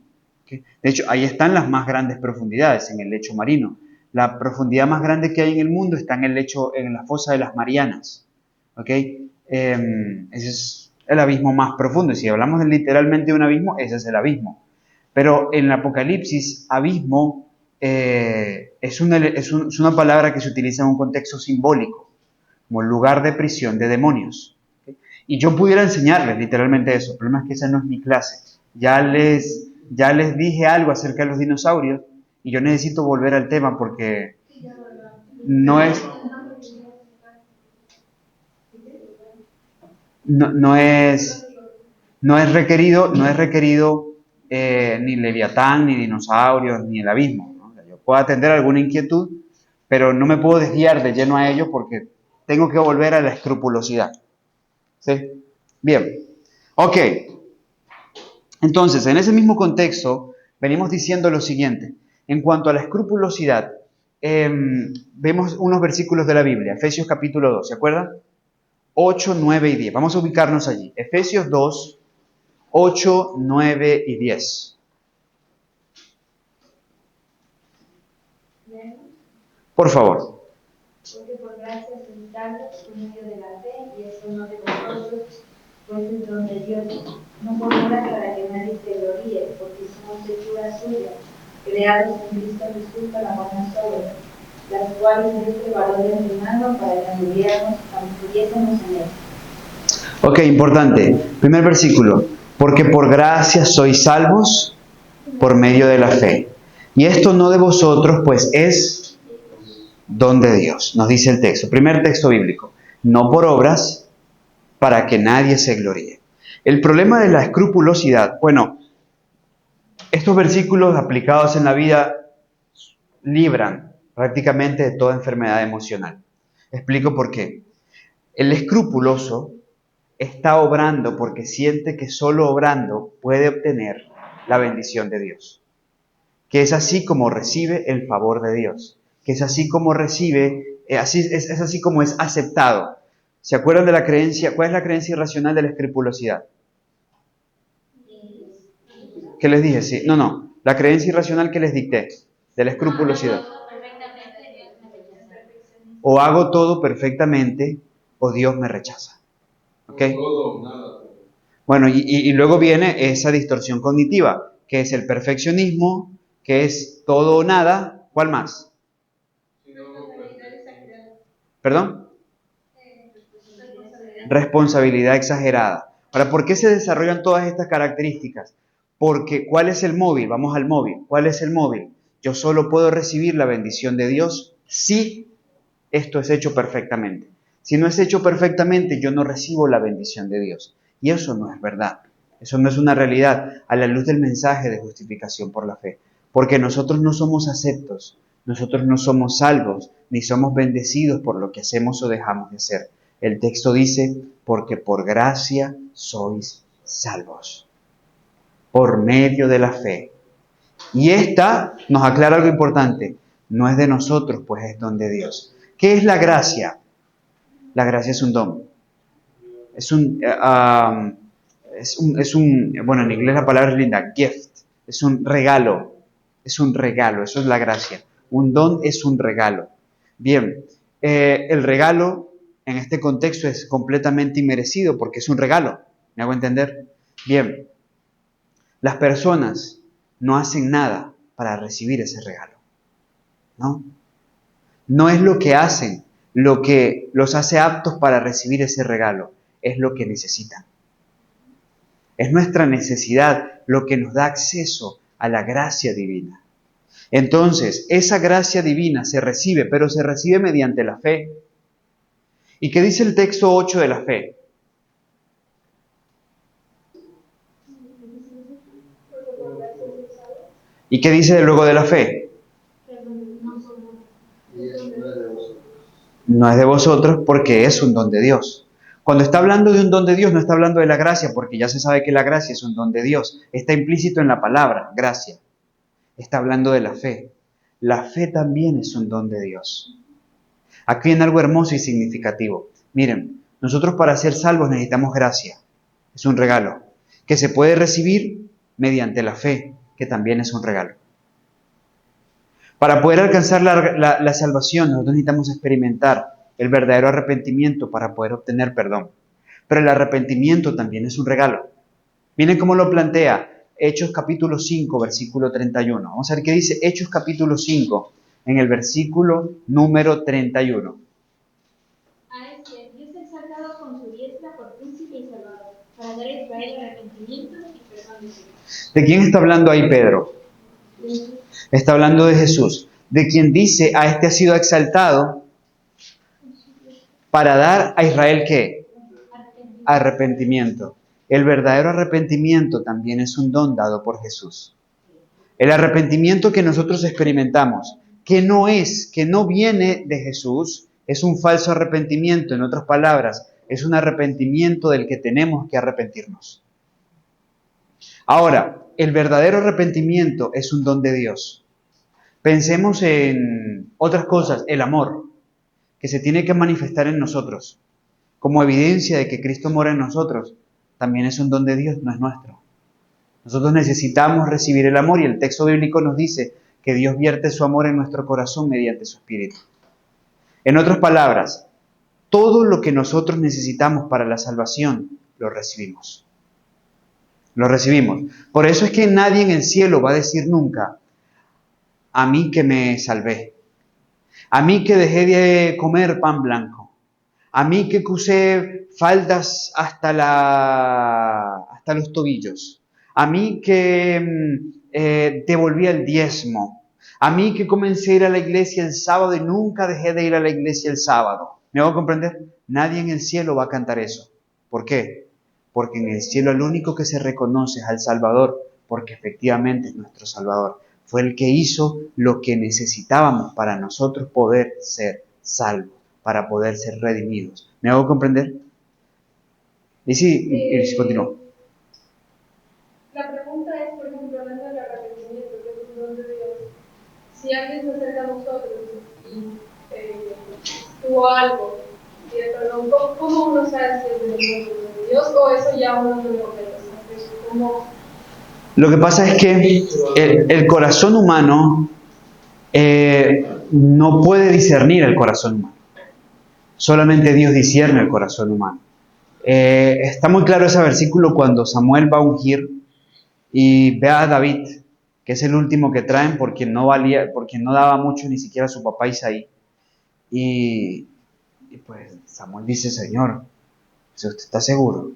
¿Ok? De hecho, ahí están las más grandes profundidades, en el lecho marino. La profundidad más grande que hay en el mundo está en la fosa de las Marianas, ¿ok? Ese es el abismo más profundo. Y si hablamos literalmente de un abismo, ese es el abismo. Pero en el Apocalipsis, abismo es una palabra que se utiliza en un contexto simbólico, como lugar de prisión de demonios. ¿Okay? Y yo pudiera enseñarles literalmente eso, el problema es que esa no es mi clase. Ya les dije algo acerca de los dinosaurios y yo necesito volver al tema porque no es, no es, no es requerido ni Leviatán, ni dinosaurios, ni el abismo, ¿no? O sea, yo puedo atender alguna inquietud, pero no me puedo desviar de lleno a ello porque tengo que volver a la escrupulosidad. ¿Sí? Bien. Ok. Entonces, en ese mismo contexto, venimos diciendo lo siguiente. En cuanto a la escrupulosidad, vemos unos versículos de la Biblia. Efesios capítulo 2, ¿se acuerdan? 8, 9 y 10. Vamos a ubicarnos allí. Efesios 2, 8, 9 y 10. Por favor. Porque por gracia sois salvos por medio de la fe, y esto no de vosotros, pues es don de Dios, no por obras para que nadie se gloríe, porque somos hechura suya, creados en Cristo Jesús para buenas obras, las cuales Dios preparó de antemano para que anduviésemos en él. Ok, importante. Primer versículo. Porque por gracia sois salvos por medio de la fe. Y esto no de vosotros, pues es don de Dios, nos dice el texto. Primer texto bíblico. No por obras, para que nadie se gloríe. El problema de la escrupulosidad, bueno, estos versículos aplicados en la vida libran prácticamente de toda enfermedad emocional. Explico por qué. El escrupuloso está obrando porque siente que solo obrando puede obtener la bendición de Dios. Que es así como recibe el favor de Dios. Que es así como recibe, es así como es aceptado. ¿Se acuerdan de la creencia? ¿Cuál es la creencia irracional de la escrupulosidad? ¿Qué les dije? Sí. No. La creencia irracional que les dicté de la escrupulosidad. O hago todo perfectamente o Dios me rechaza. ¿Ok? Bueno, y luego viene esa distorsión cognitiva, que es el perfeccionismo, que es todo o nada. ¿Cuál más? ¿Perdón? Responsabilidad exagerada. Ahora, ¿por qué se desarrollan todas estas características? Porque, ¿cuál es el móvil? Vamos al móvil. ¿Cuál es el móvil? Yo solo puedo recibir la bendición de Dios si esto es hecho perfectamente. Si no es hecho perfectamente, yo no recibo la bendición de Dios. Y eso no es verdad. Eso no es una realidad a la luz del mensaje de justificación por la fe. Porque nosotros no somos aceptos, nosotros no somos salvos, ni somos bendecidos por lo que hacemos o dejamos de hacer. El texto dice, porque por gracia sois salvos, por medio de la fe. Y esta nos aclara algo importante, no es de nosotros, pues es don de Dios. ¿Qué es la gracia? La gracia es un don. Bueno, en inglés la palabra es linda, gift. Es un regalo, eso es la gracia. Un don es un regalo. Bien, el regalo en este contexto es completamente inmerecido porque es un regalo. ¿Me hago entender? Bien, las personas no hacen nada para recibir ese regalo, ¿no? No es lo que hacen lo que los hace aptos para recibir ese regalo, es lo que necesitan. Es nuestra necesidad lo que nos da acceso a la gracia divina. Entonces, esa gracia divina se recibe, pero se recibe mediante la fe. ¿Y qué dice el texto 8 de la fe? ¿Y qué dice luego de la fe? No es de vosotros porque es un don de Dios. Cuando está hablando de un don de Dios, no está hablando de la gracia, porque ya se sabe que la gracia es un don de Dios. Está implícito en la palabra, gracia. Está hablando de la fe. La fe también es un don de Dios. Aquí viene algo hermoso y significativo. Miren, nosotros para ser salvos necesitamos gracia. Es un regalo que se puede recibir mediante la fe, que también es un regalo. Para poder alcanzar la salvación, nosotros necesitamos experimentar el verdadero arrepentimiento para poder obtener perdón. Pero el arrepentimiento también es un regalo. Miren cómo lo plantea Hechos capítulo 5, versículo 31. Vamos a ver qué dice Hechos capítulo 5, en el versículo número 31. A este Dios ha exaltado con su diestra por príncipe y salvador, para dar a Israel arrepentimiento y perdón de pecados. ¿De quién está hablando ahí Pedro? Está hablando de Jesús, de quien dice, a este ha sido exaltado para dar a Israel ¿qué? Arrepentimiento. El verdadero arrepentimiento también es un don dado por Jesús. El arrepentimiento que nosotros experimentamos, que no viene de Jesús, es un falso arrepentimiento. En otras palabras, es un arrepentimiento del que tenemos que arrepentirnos. Ahora, el verdadero arrepentimiento es un don de Dios. Pensemos en otras cosas, el amor, que se tiene que manifestar en nosotros, como evidencia de que Cristo mora en nosotros, también es un don de Dios, no es nuestro. Nosotros necesitamos recibir el amor y el texto bíblico nos dice que Dios vierte su amor en nuestro corazón mediante su Espíritu. En otras palabras, todo lo que nosotros necesitamos para la salvación, lo recibimos. Lo recibimos. Por eso es que nadie en el cielo va a decir nunca, a mí que me salvé, a mí que dejé de comer pan blanco, a mí que usé faldas hasta los tobillos, a mí que devolví el diezmo, a mí que comencé a ir a la iglesia el sábado y nunca dejé de ir a la iglesia el sábado. ¿Me hago comprender? Nadie en el cielo va a cantar eso. ¿Por qué? Porque en el cielo el único que se reconoce es al Salvador, porque efectivamente es nuestro Salvador. Fue el que hizo lo que necesitábamos para nosotros poder ser salvos, para poder ser redimidos. ¿Me hago comprender? Y sí, continúo. La pregunta es, por ejemplo, hablando del arrepentimiento, que es un don de Dios. Si alguien se acerca a nosotros y tuvo algo, perdón, ¿cómo uno sabe si es del don de Dios o eso ya uno no lo ve? Lo que pasa es que el corazón humano no puede discernir el corazón humano. Solamente Dios discierne el corazón humano. Está muy claro ese versículo cuando Samuel va a ungir y ve a David, que es el último que traen porque no daba mucho ni siquiera a su papá Isaí. Y pues Samuel dice, Señor, si usted está seguro,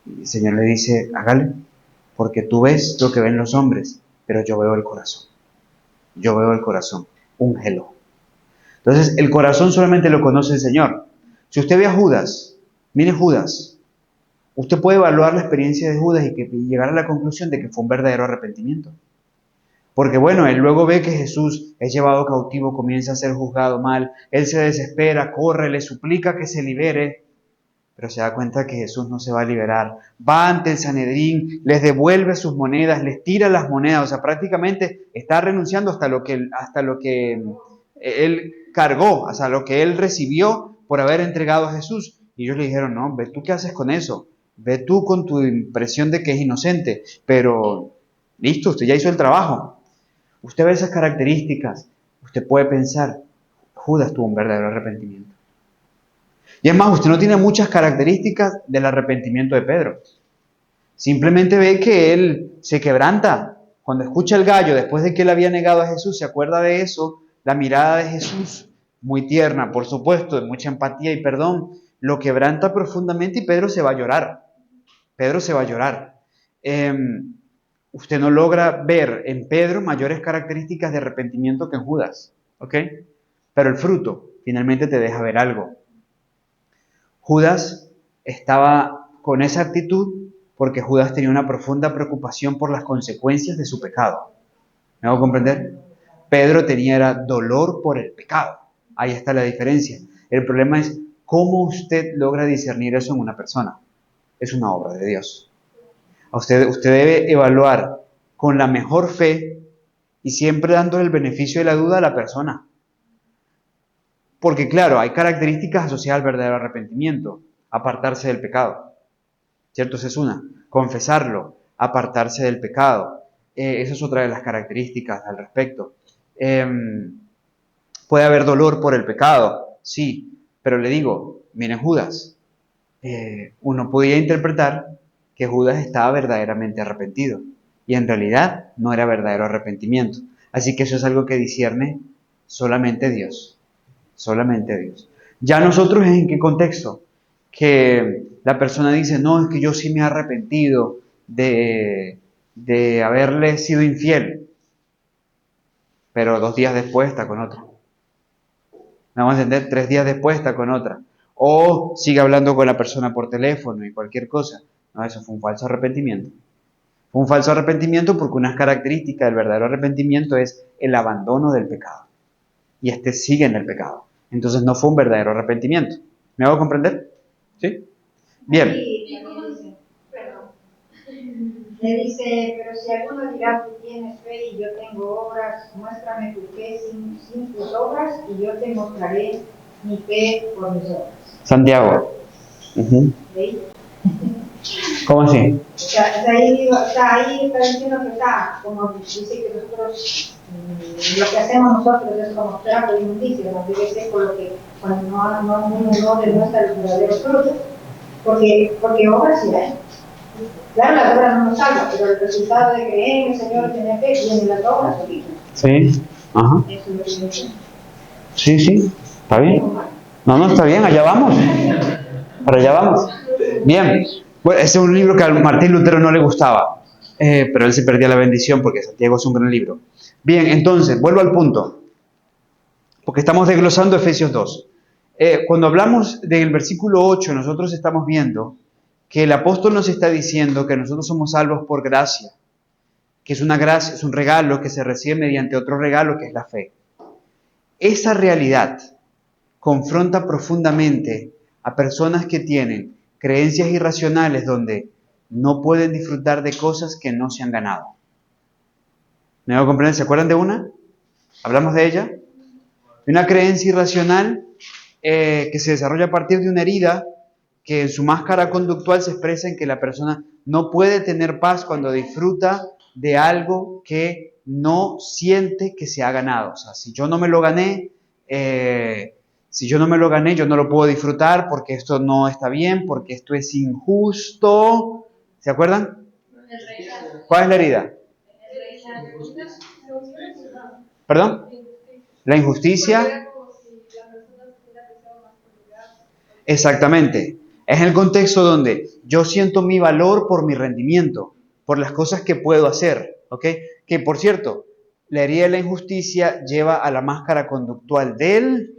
y el Señor le dice, hágale, porque tú ves lo que ven los hombres, pero yo veo el corazón. Yo veo el corazón, úngelo. Entonces, el corazón solamente lo conoce el Señor. Si usted ve a Judas, mire Judas, usted puede evaluar la experiencia de Judas y llegar a la conclusión de que fue un verdadero arrepentimiento. Porque bueno, él luego ve que Jesús es llevado cautivo, comienza a ser juzgado mal, él se desespera, corre, le suplica que se libere, pero se da cuenta que Jesús no se va a liberar. Va ante el Sanedrín, les devuelve sus monedas, les tira las monedas, o sea, prácticamente está renunciando hasta lo que él cargó, hasta lo que él recibió por haber entregado a Jesús. Y ellos le dijeron, no, ve tú qué haces con eso, ve tú con tu impresión de que es inocente, pero listo, usted ya hizo el trabajo. Usted ve esas características, usted puede pensar, Judas tuvo un verdadero arrepentimiento. Y es más, usted no tiene muchas características del arrepentimiento de Pedro. Simplemente ve que él se quebranta. Cuando escucha el gallo, después de que él había negado a Jesús, se acuerda de eso, la mirada de Jesús, muy tierna, por supuesto, de mucha empatía y perdón, lo quebranta profundamente y Pedro se va a llorar. Pedro se va a llorar. Usted no logra ver en Pedro mayores características de arrepentimiento que en Judas, ¿ok? Pero el fruto finalmente te deja ver algo. Judas estaba con esa actitud porque Judas tenía una profunda preocupación por las consecuencias de su pecado. ¿Me hago comprender? Pedro tenía dolor por el pecado. Ahí está la diferencia. El problema es ¿Cómo usted logra discernir eso en una persona? Es una obra de Dios. Usted debe evaluar con la mejor fe y siempre dando el beneficio de la duda a la persona. Porque claro, hay características asociadas al verdadero arrepentimiento. Apartarse del pecado. ¿Cierto? Esa es una. Confesarlo. Apartarse del pecado. Esa es otra de las características al respecto. Puede haber dolor por el pecado. Sí. Pero le digo, miren Judas. Uno podía interpretar que Judas estaba verdaderamente arrepentido. Y en realidad no era verdadero arrepentimiento. Así que eso es algo que discierne solamente Dios. Solamente Dios. Ya nosotros, ¿en qué contexto? Que la persona dice, no, es que yo sí me he arrepentido de haberle sido infiel, pero 2 días después está con otra. ¿Me vamos a entender? 3 días después está con otra. O sigue hablando con la persona por teléfono y cualquier cosa. No, eso fue un falso arrepentimiento. Fue un falso arrepentimiento porque una característica del verdadero arrepentimiento es el abandono del pecado. Y este sigue en el pecado. Entonces no fue un verdadero arrepentimiento. ¿Me hago comprender? ¿Sí? Bien. ¿Y cómo dice? Perdón. Le dice, pero si alguno dirá, tú tienes fe y yo tengo obras, muéstrame tu fe sin tus obras y yo te mostraré mi fe por mis obras. Santiago. ¿Veis? ¿Cómo así? Está ahí está diciendo que está, como dice que nosotros, lo que hacemos nosotros es como trapo de inmundicia, no debe ser por lo que cuando no demuestra los verdaderos frutos, porque obras sí hay. Claro, las obras no nos salvan, pero el resultado de creer en el Señor y tener fe viene en las obras. Sí. Ajá. Eso es lo que dice. Sí. ¿Está bien? No, está bien, allá vamos. Para allá vamos. Bien. Bueno, ese es un libro que a Martín Lutero no le gustaba, pero él se perdía la bendición porque Santiago es un gran libro. Bien, entonces, vuelvo al punto, porque estamos desglosando Efesios 2. Cuando hablamos del versículo 8, nosotros estamos viendo que el apóstol nos está diciendo que nosotros somos salvos por gracia, que es una gracia, es un regalo que se recibe mediante otro regalo que es la fe. Esa realidad confronta profundamente a personas que tienen creencias irracionales donde no pueden disfrutar de cosas que no se han ganado. ¿Me hago comprender? ¿Se acuerdan de una? ¿Hablamos de ella? Una creencia irracional que se desarrolla a partir de una herida que en su máscara conductual se expresa en que la persona no puede tener paz cuando disfruta de algo que no siente que se ha ganado. O sea, si yo no me lo gané, yo no lo puedo disfrutar porque esto no está bien, porque esto es injusto. ¿Se acuerdan? ¿Cuál es la herida? ¿Perdón? La injusticia. Exactamente. Es el contexto donde yo siento mi valor por mi rendimiento, por las cosas que puedo hacer, ¿ok? Que, por cierto, la herida de la injusticia lleva a la máscara conductual del...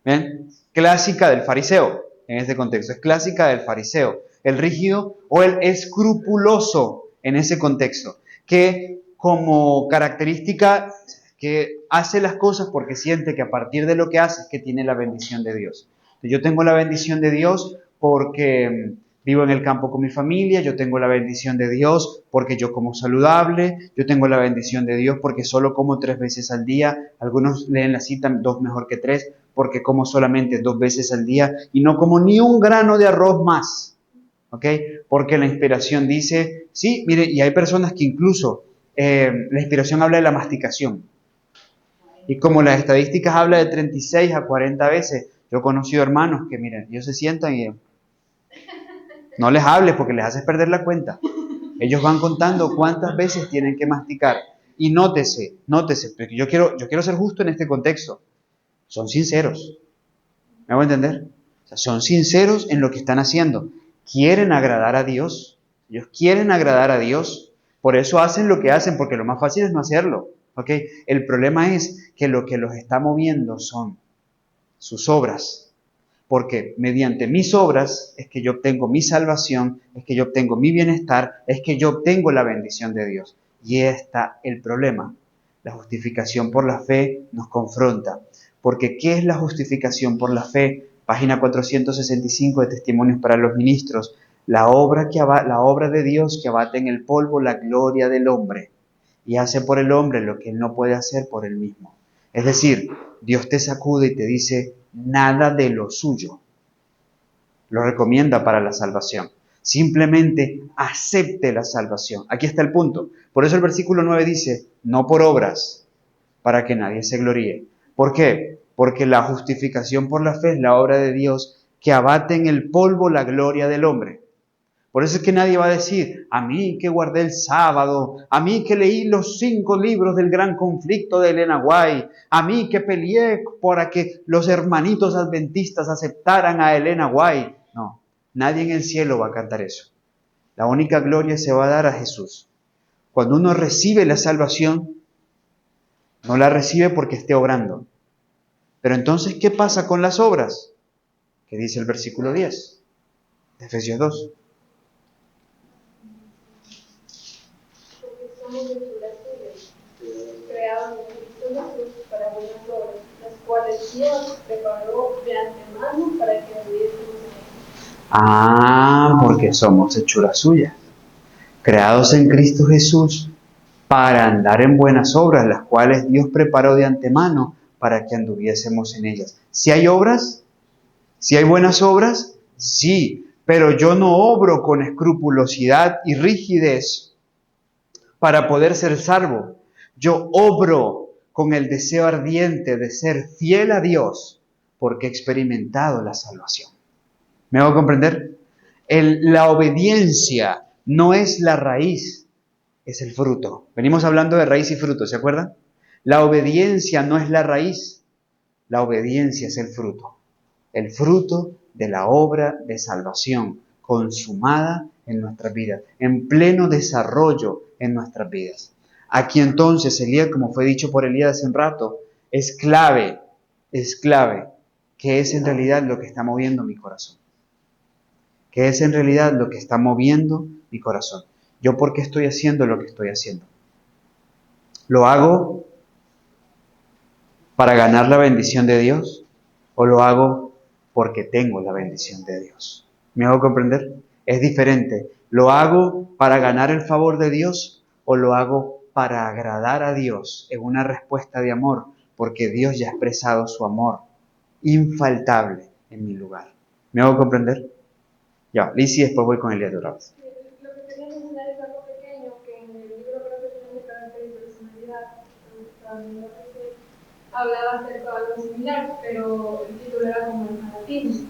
¿Bien? Clásica del fariseo, en este contexto. Es clásica del fariseo. El rígido o el escrupuloso en ese contexto. Que como característica que hace las cosas porque siente que a partir de lo que hace es que tiene la bendición de Dios. Yo tengo la bendición de Dios porque vivo en el campo con mi familia, yo tengo la bendición de Dios porque yo como saludable, yo tengo la bendición de Dios porque solo como 3 veces al día, algunos leen la cita 2 mejor que 3, porque como solamente 2 veces al día y no como ni un grano de arroz más, ¿ok? Porque la inspiración dice, sí, mire, y hay personas que incluso la inspiración habla de la masticación. Y como las estadísticas hablan de 36 a 40 veces, yo he conocido hermanos que, miren, ellos se sientan y no les hables porque les haces perder la cuenta. Ellos van contando cuántas veces tienen que masticar. Y nótese, porque yo quiero ser justo en este contexto. Son sinceros. ¿Me hago entender? O sea, son sinceros en lo que están haciendo. Quieren agradar a Dios. Ellos quieren agradar a Dios. Por eso hacen lo que hacen, porque lo más fácil es no hacerlo. ¿Okay? El problema es que lo que los está moviendo son sus obras, porque mediante mis obras es que yo obtengo mi salvación, es que yo obtengo mi bienestar, es que yo obtengo la bendición de Dios. Y está el problema. La justificación por la fe nos confronta. Porque ¿qué es la justificación por la fe? Página 465 de Testimonios para los Ministros. La obra de Dios que abate en el polvo la gloria del hombre y hace por el hombre lo que él no puede hacer por él mismo. Es decir, Dios te sacude y te dice nada de lo suyo. Lo recomienda para la salvación. Simplemente acepte la salvación. Aquí está el punto. Por eso el versículo 9 dice, no por obras, para que nadie se gloríe. ¿Por qué? Porque la justificación por la fe es la obra de Dios que abate en el polvo la gloria del hombre. Por eso es que nadie va a decir, a mí que guardé el sábado, a mí que leí los 5 libros del gran conflicto de Elena White, a mí que peleé para que los hermanitos adventistas aceptaran a Elena White. No, nadie en el cielo va a cantar eso. La única gloria se va a dar a Jesús. Cuando uno recibe la salvación, no la recibe porque esté obrando. Pero entonces, ¿qué pasa con las obras? ¿Qué dice el versículo 10 de Efesios 2? Somos hechura suya, creados en Cristo Jesús para buenas obras, las cuales Dios preparó de antemano para que anduviésemos en ellas. Porque somos hechura suya, creados en Cristo Jesús para andar en buenas obras, las cuales Dios preparó de antemano para que anduviésemos en ellas. ¿Si hay obras? ¿Si hay buenas obras? Sí, pero yo no obro con escrupulosidad y rigidez para poder ser salvo. Yo obro con el deseo ardiente de ser fiel a Dios porque he experimentado la salvación. ¿Me hago comprender? La obediencia no es la raíz, es el fruto. Venimos hablando de raíz y fruto, ¿se acuerdan? La obediencia no es la raíz, la obediencia es el fruto de la obra de salvación consumada en nuestras vidas, en pleno desarrollo en nuestras vidas. Aquí entonces, Elías, como fue dicho por Elías hace un rato, es clave, que es en realidad lo que está moviendo mi corazón. ¿Qué es en realidad lo que está moviendo mi corazón? ¿Yo por qué estoy haciendo lo que estoy haciendo? ¿Lo hago para ganar la bendición de Dios o lo hago porque tengo la bendición de Dios? ¿Me hago comprender? Es diferente. ¿Lo hago para ganar el favor de Dios o lo hago para agradar a Dios en una respuesta de amor? Porque Dios ya ha expresado su amor infaltable en mi lugar. ¿Me hago comprender? Ya, Liz, y después voy con Elías otra vez. Lo que quería mencionar es algo pequeño que en el libro Profesiones de Carácter y Personalidad, hablaba acerca de algo similar, pero el título era como el fanatismo.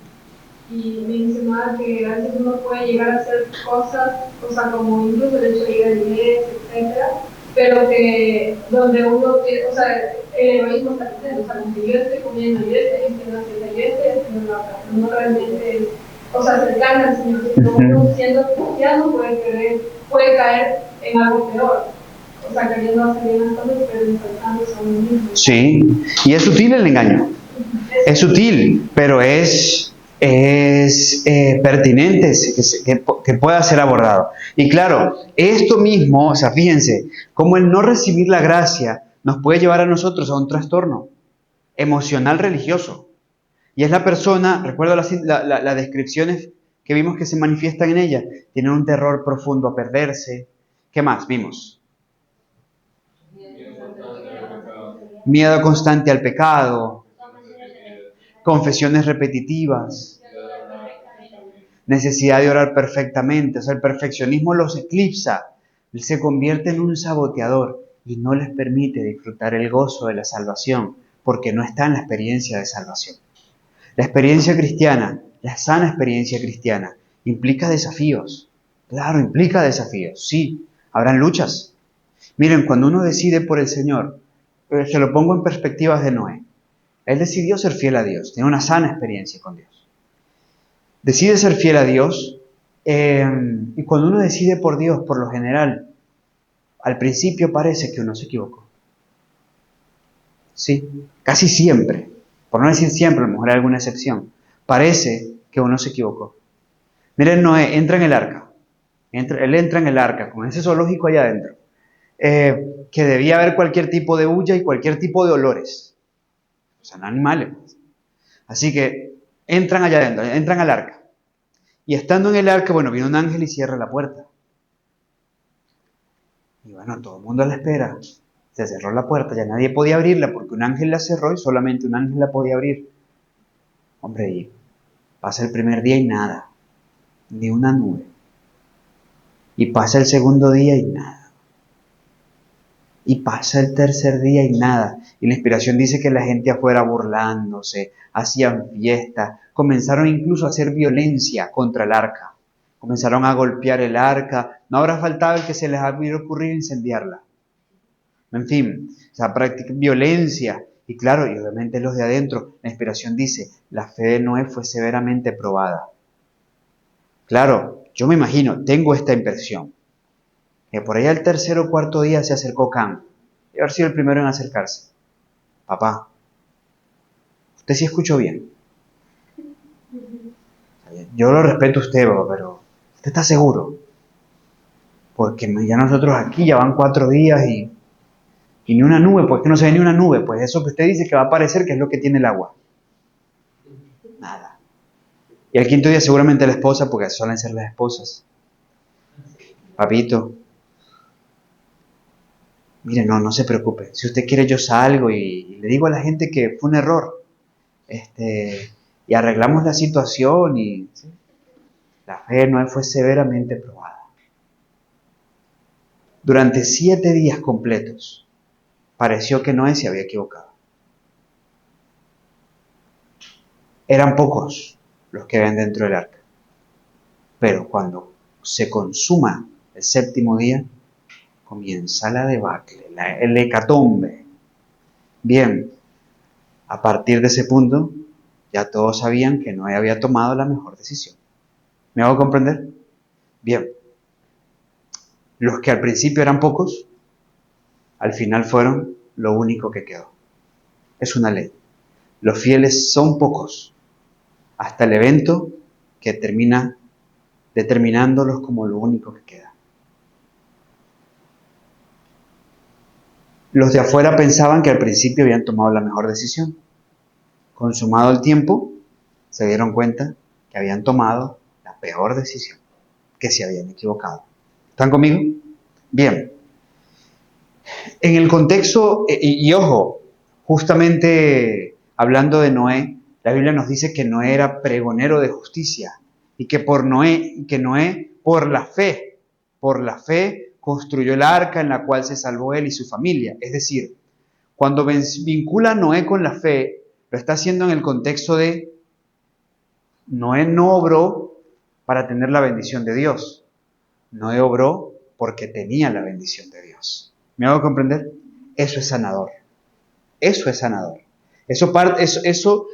Y mencionaba que a veces uno puede llegar a hacer cosas, o sea, como incluso el hecho de ir a la iglesia, etcétera, pero que donde uno, o sea, el egoísmo está presente, o sea, como que yo estoy comiendo y que no hace la iglesia, que no lo haga, no realmente, o sea, cercana al Señor, sino uno siendo cristiano puede caer en algo peor. O sea, queriendo hacer bien las cosas, pero enfrentándose a uno mismo. Sí, y es sutil el engaño. Es sutil, pero es pertinente, que pueda ser abordado. Y claro, esto mismo, o sea, fíjense, como el no recibir la gracia nos puede llevar a nosotros a un trastorno emocional religioso. Y es la persona, recuerdo las descripciones que vimos que se manifiestan en ella, tienen un terror profundo a perderse. ¿Qué más vimos? Miedo constante al pecado, confesiones repetitivas, necesidad de orar perfectamente. O sea, el perfeccionismo los eclipsa, se convierte en un saboteador y no les permite disfrutar el gozo de la salvación, porque no está en la experiencia de salvación. La experiencia cristiana, la sana experiencia cristiana, implica desafíos. Claro, implica desafíos, sí, habrán luchas. Miren, cuando uno decide por el Señor, se lo pongo en perspectivas de Noé. Él decidió ser fiel a Dios, tiene una sana experiencia con Dios. Decide ser fiel a Dios, y cuando uno decide por Dios, por lo general, al principio parece que uno se equivocó. Sí, casi siempre, por no decir siempre, a lo mejor hay alguna excepción, parece que uno se equivocó. Miren, Noé entra en el arca, él entra en el arca, con ese zoológico allá adentro, que debía haber cualquier tipo de bulla y cualquier tipo de olores. son animales. Pues. Así que entran allá adentro, entran al arca. Y estando en el arca, bueno, viene un ángel y cierra la puerta. Y bueno, todo el mundo la espera. Se cerró la puerta, ya nadie podía abrirla porque un ángel la cerró y solamente un ángel la podía abrir. Hombre, y pasa el primer día y nada, ni una nube. Y pasa el segundo día y nada. Y pasa el tercer día y nada. Y la inspiración dice que la gente afuera burlándose, hacían fiestas, comenzaron incluso a hacer violencia contra el arca. Comenzaron a golpear el arca. No habrá faltado el que se les hubiera ocurrido incendiarla. En fin, o sea, practican violencia. Y claro, y obviamente los de adentro, la inspiración dice, la fe de Noé fue severamente probada. Claro, yo me imagino, tengo esta impresión, que por ahí al tercer o cuarto día se acercó Cam. Y haber sido el primero en acercarse. Papá, usted sí escuchó bien. Yo lo respeto a usted, papá, pero ¿usted está seguro? Porque ya nosotros aquí ya van 4 días y ni una nube, pues que no se ve ni una nube, pues eso que usted dice que va a aparecer, que es lo que tiene el agua. Nada. Y al quinto día seguramente la esposa, porque suelen ser las esposas. Papito, mire, no se preocupe. Si usted quiere yo salgo y le digo a la gente que fue un error. Y arreglamos la situación y ¿sí? La fe de Noé fue severamente probada. Durante 7 días completos pareció que Noé se había equivocado. Eran pocos los que ven dentro del arca. Pero cuando se consuma el 7º día, comienza la debacle, el hecatombe. Bien, a partir de ese punto, ya todos sabían que Noé había tomado la mejor decisión. ¿Me hago comprender? Bien. Los que al principio eran pocos, al final fueron lo único que quedó. Es una ley. Los fieles son pocos, hasta el evento que termina determinándolos como lo único que queda. Los de afuera pensaban que al principio habían tomado la mejor decisión. Consumado el tiempo, se dieron cuenta que habían tomado la peor decisión, que se habían equivocado. ¿Están conmigo? Bien. En el contexto, y ojo, justamente hablando de Noé, la Biblia nos dice que Noé era pregonero de justicia y que Noé, por la fe, construyó el arca en la cual se salvó él y su familia. Es decir, cuando vincula a Noé con la fe, lo está haciendo en el contexto de Noé no obró para tener la bendición de Dios. Noé obró porque tenía la bendición de Dios. ¿Me hago comprender? Eso es sanador. Eso es sanador. Eso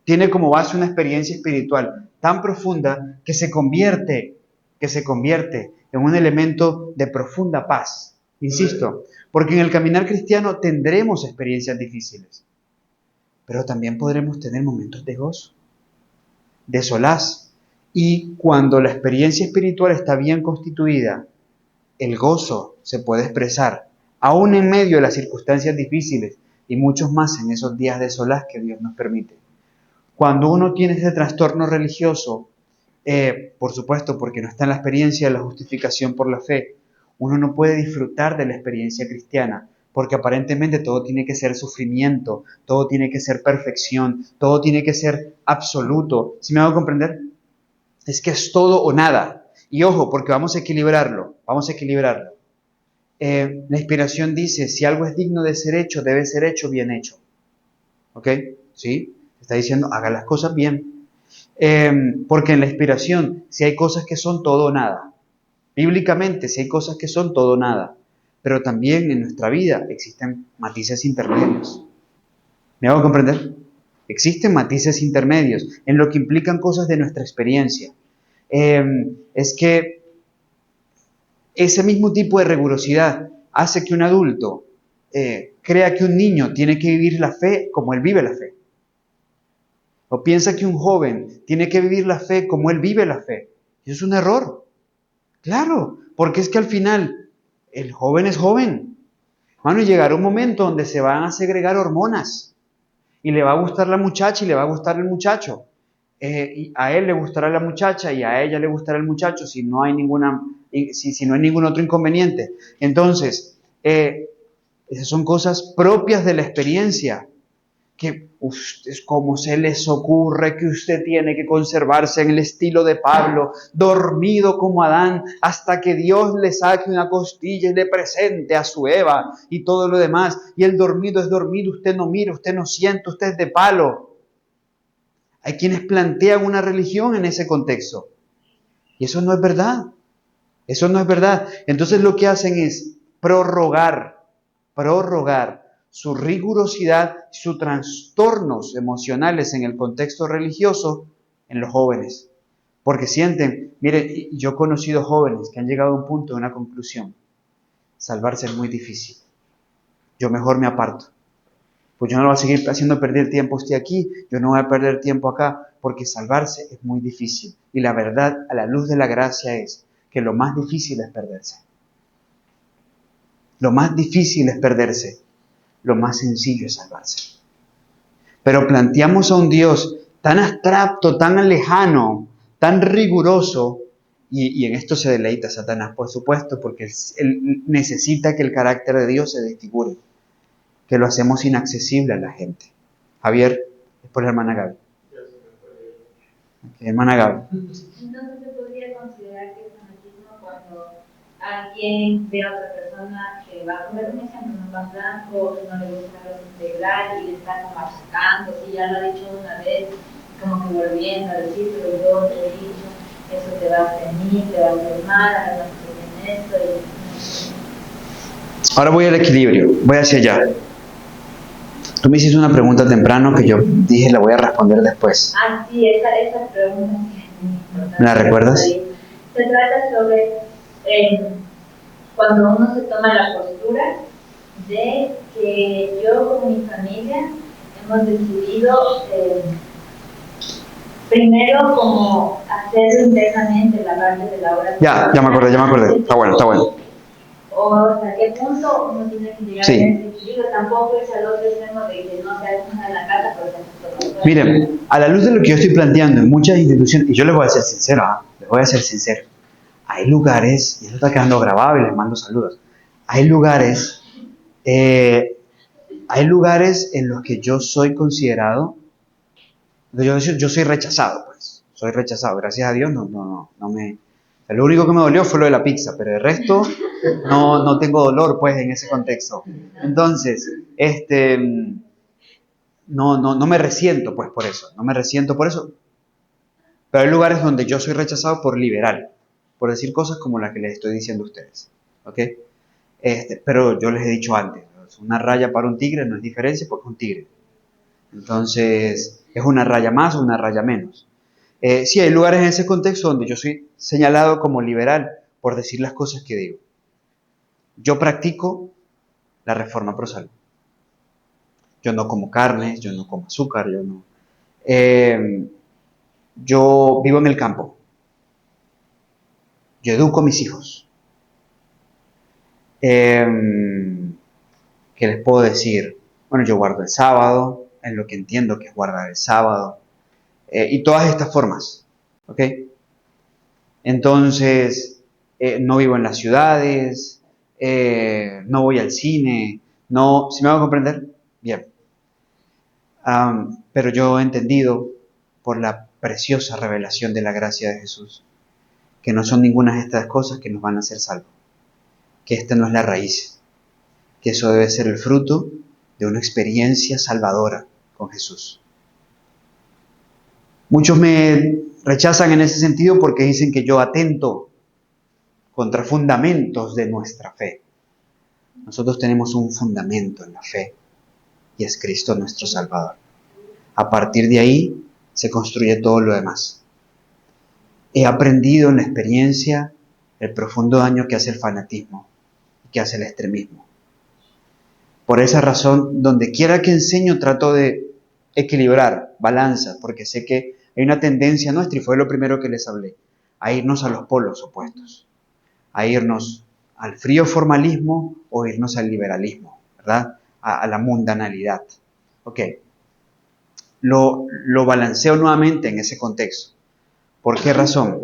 tiene como base una experiencia espiritual tan profunda que se convierte en un elemento de profunda paz. Insisto, porque en el caminar cristiano tendremos experiencias difíciles, pero también podremos tener momentos de gozo, de solaz. Y cuando la experiencia espiritual está bien constituida, el gozo se puede expresar, aún en medio de las circunstancias difíciles y muchos más en esos días de solaz que Dios nos permite. Cuando uno tiene ese trastorno religioso, por supuesto, porque no está en la experiencia de la justificación por la fe, uno no puede disfrutar de la experiencia cristiana, porque aparentemente todo tiene que ser sufrimiento, todo tiene que ser perfección, todo tiene que ser absoluto. ¿Sí me hago comprender? Es que es todo o nada. Y ojo, porque vamos a equilibrarlo. La inspiración dice, si algo es digno de ser hecho, debe ser hecho bien hecho. ¿Ok? ¿Sí? Está diciendo, haga las cosas bien. Porque en la inspiración, si hay cosas que son todo o nada. Bíblicamente, si hay cosas que son todo o nada. Pero también en nuestra vida existen matices intermedios. ¿Me hago comprender? Existen matices intermedios en lo que implican cosas de nuestra experiencia. Es que ese mismo tipo de rigurosidad hace que un adulto crea que un niño tiene que vivir la fe como él vive la fe. O piensa que un joven tiene que vivir la fe como él vive la fe. Y eso es un error. Claro, porque es que al final el joven es joven. Hermano, y llegará un momento donde se van a segregar hormonas. Y le va a gustar la muchacha y le va a gustar el muchacho. Y a él le gustará la muchacha y a ella le gustará el muchacho si no hay si no hay ningún otro inconveniente. Entonces, esas son cosas propias de la experiencia. Que ¿cómo se les ocurre que usted tiene que conservarse en el estilo de Pablo, dormido como Adán, hasta que Dios le saque una costilla y le presente a su Eva y todo lo demás? Y el dormido es dormido, usted no mira, usted no siente, usted es de palo. Hay quienes plantean una religión en ese contexto. Y eso no es verdad. Eso no es verdad. Entonces lo que hacen es prorrogar su rigurosidad, sus trastornos emocionales en el contexto religioso en los jóvenes. Porque sienten, mire, yo he conocido jóvenes que han llegado a un punto de una conclusión. Salvarse es muy difícil. Yo mejor me aparto. Pues yo no lo voy a seguir haciendo perder tiempo usted aquí, yo no voy a perder tiempo acá, porque salvarse es muy difícil. Y la verdad, a la luz de la gracia, es que lo más difícil es perderse. Lo más difícil es perderse. Lo más sencillo es salvarse. Pero planteamos a un Dios tan abstracto, tan lejano, tan riguroso, y en esto se deleita Satanás, por supuesto, porque él necesita que el carácter de Dios se desfigure, que lo hacemos inaccesible a la gente. Javier, es por la hermana Gaby. Okay, hermana Gaby. Entonces se podría considerar que es fanatismo cuando alguien ve a otra persona que va a comer un ejemplo, no más blanco, que no le gusta el arroz integral y le está como achacando, si ya lo ha dicho una vez, como que volviendo a decir, pero yo te he dicho, eso te va a hacer te va a hacer mal, ahora no en esto. Ahora voy al equilibrio, voy hacia allá. Tú me hiciste una pregunta temprano que yo dije la voy a responder después. Ah, sí, esa pregunta sí es muy importante. ¿Me la recuerdas? Se trata sobre cuando uno se toma la postura de que yo con mi familia hemos decidido primero como hacer internamente la parte de la oración. Ya me acordé. Está bueno. O hasta qué punto uno tiene que llegar Sí. a ese equilibrio, tampoco es al otro extremo de que no se haga una en la casa, por ejemplo. Miren, a la luz de lo que yo estoy planteando en muchas instituciones, y yo les voy a ser sincero, hay lugares, y esto está quedando grabado y les mando saludos, hay lugares en los que yo soy considerado, yo soy rechazado, pues, soy rechazado, gracias a Dios no me... Lo único que me dolió fue lo de la pizza, pero el resto no tengo dolor, pues, en ese contexto. Entonces, no me resiento, pues, por eso. Pero hay lugares donde yo soy rechazado por liberal, por decir cosas como las que les estoy diciendo a ustedes, ¿ok? Pero yo les he dicho antes, una raya para un tigre no es diferencia porque es un tigre. Entonces, es una raya más o una raya menos. Sí, hay lugares en ese contexto donde yo soy señalado como liberal por decir las cosas que digo. Yo practico la reforma prosal. Yo no como carnes, yo no como azúcar, yo vivo en el campo. Yo educo a mis hijos. ¿Qué les puedo decir? Bueno, yo guardo el sábado, en lo que entiendo que es guardar el sábado. Y todas estas formas, ¿ok? Entonces, no vivo en las ciudades, no voy al cine, no, ¿sí me hago comprender? Bien. Pero yo he entendido, por la preciosa revelación de la gracia de Jesús, que no son ninguna de estas cosas que nos van a hacer salvos, que esta no es la raíz, que eso debe ser el fruto de una experiencia salvadora con Jesús. Muchos me rechazan en ese sentido porque dicen que yo atento contra fundamentos de nuestra fe. Nosotros tenemos un fundamento en la fe y es Cristo nuestro Salvador. A partir de ahí se construye todo lo demás. He aprendido en la experiencia el profundo daño que hace el fanatismo y que hace el extremismo. Por esa razón, donde quiera que enseño, trato de equilibrar, balanza, porque sé que hay una tendencia nuestra, y fue lo primero que les hablé, a irnos a los polos opuestos, a irnos al frío formalismo o irnos al liberalismo, ¿verdad? A la mundanalidad. Ok. lo balanceo nuevamente en ese contexto. ¿Por qué razón?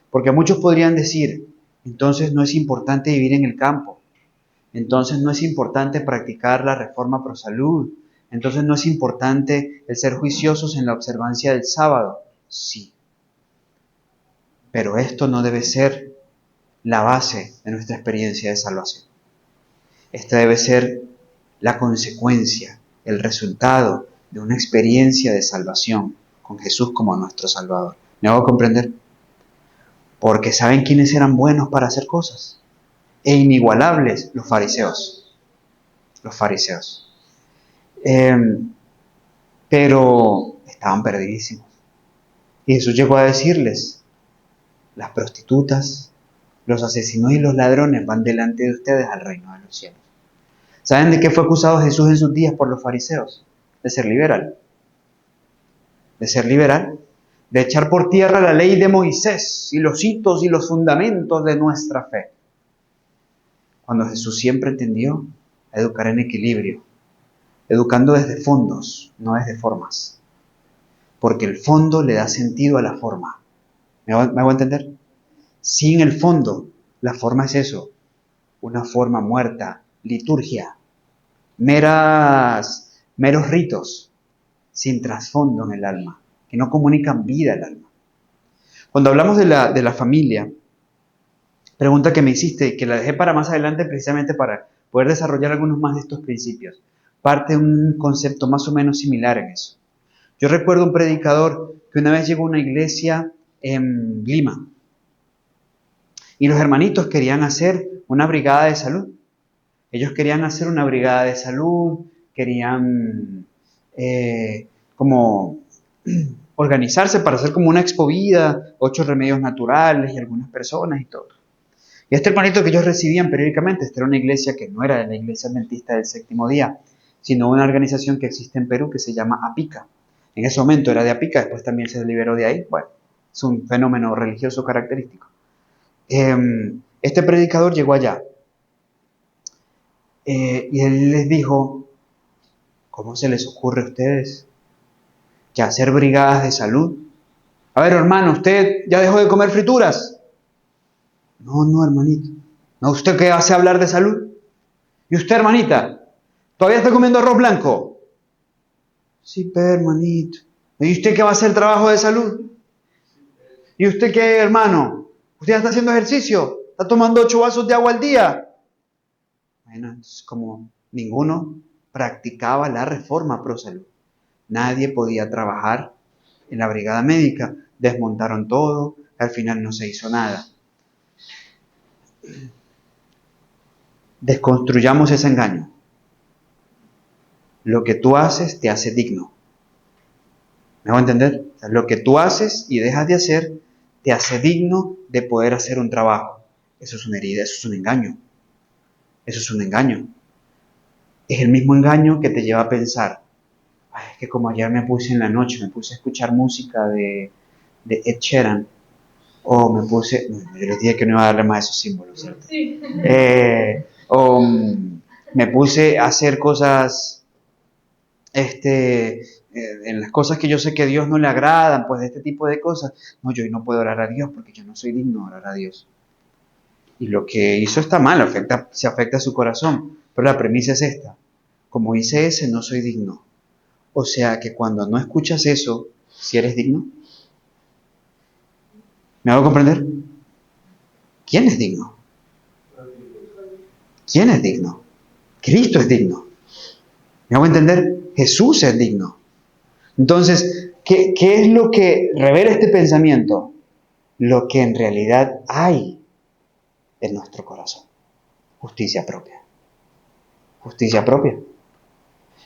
Porque muchos podrían decir, entonces no es importante vivir en el campo, entonces no es importante practicar la reforma pro salud, entonces no es importante el ser juiciosos en la observancia del sábado. Sí, pero esto no debe ser la base de nuestra experiencia de salvación. Esta debe ser la consecuencia, el resultado de una experiencia de salvación con Jesús como nuestro Salvador. ¿Me hago comprender? Porque ¿saben quiénes eran buenos para hacer cosas? E inigualables, los fariseos. Los fariseos. Pero estaban perdidísimos. Y Jesús llegó a decirles, las prostitutas, los asesinos y los ladrones van delante de ustedes al reino de los cielos. ¿Saben de qué fue acusado Jesús en sus días por los fariseos? De ser liberal. De ser liberal. De echar por tierra la ley de Moisés y los hitos y los fundamentos de nuestra fe. Cuando Jesús siempre entendió a educar en equilibrio. Educando desde fondos, no desde formas. Porque el fondo le da sentido a la forma. ¿Me hago entender? Sin el fondo, la forma es eso. Una forma muerta, liturgia, meros ritos, sin trasfondo en el alma, que no comunican vida al alma. Cuando hablamos de la familia, pregunta que me hiciste y que la dejé para más adelante precisamente para poder desarrollar algunos más de estos principios, parte de un concepto más o menos similar en eso. Yo recuerdo un predicador que una vez llegó a una iglesia en Lima y los hermanitos querían hacer una brigada de salud. Ellos querían hacer una brigada de salud, querían como organizarse para hacer como una expovida, 8 remedios naturales y algunas personas y todo. Y este hermanito que ellos recibían periódicamente, esta era una iglesia que no era de la iglesia adventista del séptimo día, sino una organización que existe en Perú que se llama APICA. En ese momento era de APICA, después también se liberó de ahí. Bueno, es un fenómeno religioso característico. Este predicador llegó allá y él les dijo, ¿cómo se les ocurre a ustedes que hacer brigadas de salud? A ver, hermano, ¿usted ya dejó de comer frituras? No, hermanito. ¿No usted qué hace hablar de salud? ¿Y usted, hermanita? ¿Todavía está comiendo arroz blanco? Sí, pero hermanito. ¿Y usted qué va a hacer trabajo de salud? ¿Y usted qué, hermano? ¿Usted ya está haciendo ejercicio? ¿Está tomando 8 vasos de agua al día? Bueno, entonces como ninguno practicaba la reforma pro salud. Nadie podía trabajar en la brigada médica. Desmontaron todo, al final no se hizo nada. Desconstruyamos ese engaño. Lo que tú haces te hace digno. ¿Me hago entender? O sea, lo que tú haces y dejas de hacer te hace digno de poder hacer un trabajo. Eso es una herida, eso es un engaño. Eso es un engaño. Es el mismo engaño que te lleva a pensar, ay, es que como ayer me puse en la noche, me puse a escuchar música de Ed Sheeran, o me puse, yo les dije que no iba a darle más esos símbolos, ¿cierto? Sí. O me puse a hacer cosas, en las cosas que yo sé que a Dios no le agradan, pues de este tipo de cosas. No, yo no puedo orar a Dios porque yo no soy digno de orar a Dios. Y lo que hizo está mal, se afecta a su corazón. Pero la premisa es esta. Como hice ese, no soy digno. O sea que cuando no escuchas eso, ¿si eres digno? ¿Me hago comprender? ¿Quién es digno? ¿Quién es digno? Cristo es digno. ¿Me hago entender? Jesús es digno. Entonces, ¿qué es lo que revela este pensamiento? Lo que en realidad hay en nuestro corazón. Justicia propia. Justicia propia.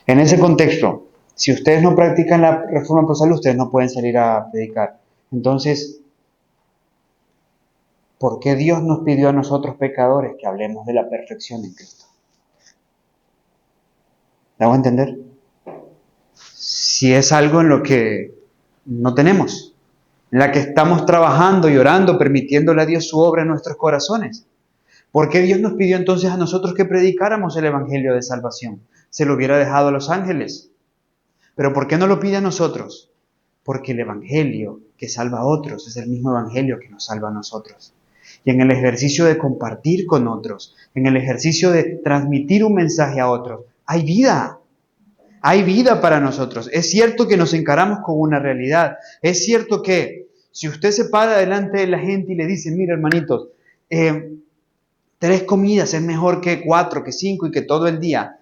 En ese contexto, si ustedes no practican la reforma pro salud, ustedes no pueden salir a predicar. Entonces, ¿por qué Dios nos pidió a nosotros pecadores que hablemos de la perfección en Cristo? ¿Me hago entender? Si es algo en lo que no tenemos, en la que estamos trabajando y orando, permitiéndole a Dios su obra en nuestros corazones. ¿Por qué Dios nos pidió entonces a nosotros que predicáramos el Evangelio de salvación? Se lo hubiera dejado a los ángeles. ¿Pero por qué no lo pide a nosotros? Porque el Evangelio que salva a otros es el mismo Evangelio que nos salva a nosotros. Y en el ejercicio de compartir con otros, en el ejercicio de transmitir un mensaje a otros, hay vida. Hay vida para nosotros. Es cierto que nos encaramos con una realidad. Es cierto que si usted se para delante de la gente y le dice, mira hermanitos, 3 comidas es mejor que 4, que 5 y que todo el día,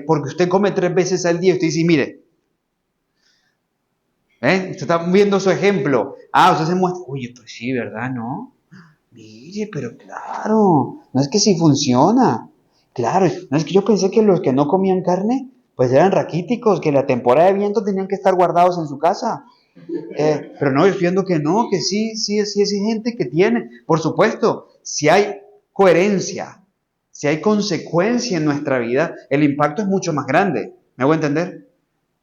porque usted come 3 veces al día, usted dice, mire, usted está viendo su ejemplo. Usted se muestra, oye, pues sí, ¿verdad? ¿No? Mire, pero claro, no es que sí funciona. Claro, no es que yo pensé que los que no comían carne, pues eran raquíticos, que la temporada de viento tenían que estar guardados en su casa. Pero no, yo estoy viendo que no, que sí hay gente que tiene. Por supuesto, si hay coherencia, si hay consecuencia en nuestra vida, el impacto es mucho más grande. ¿Me hago entender?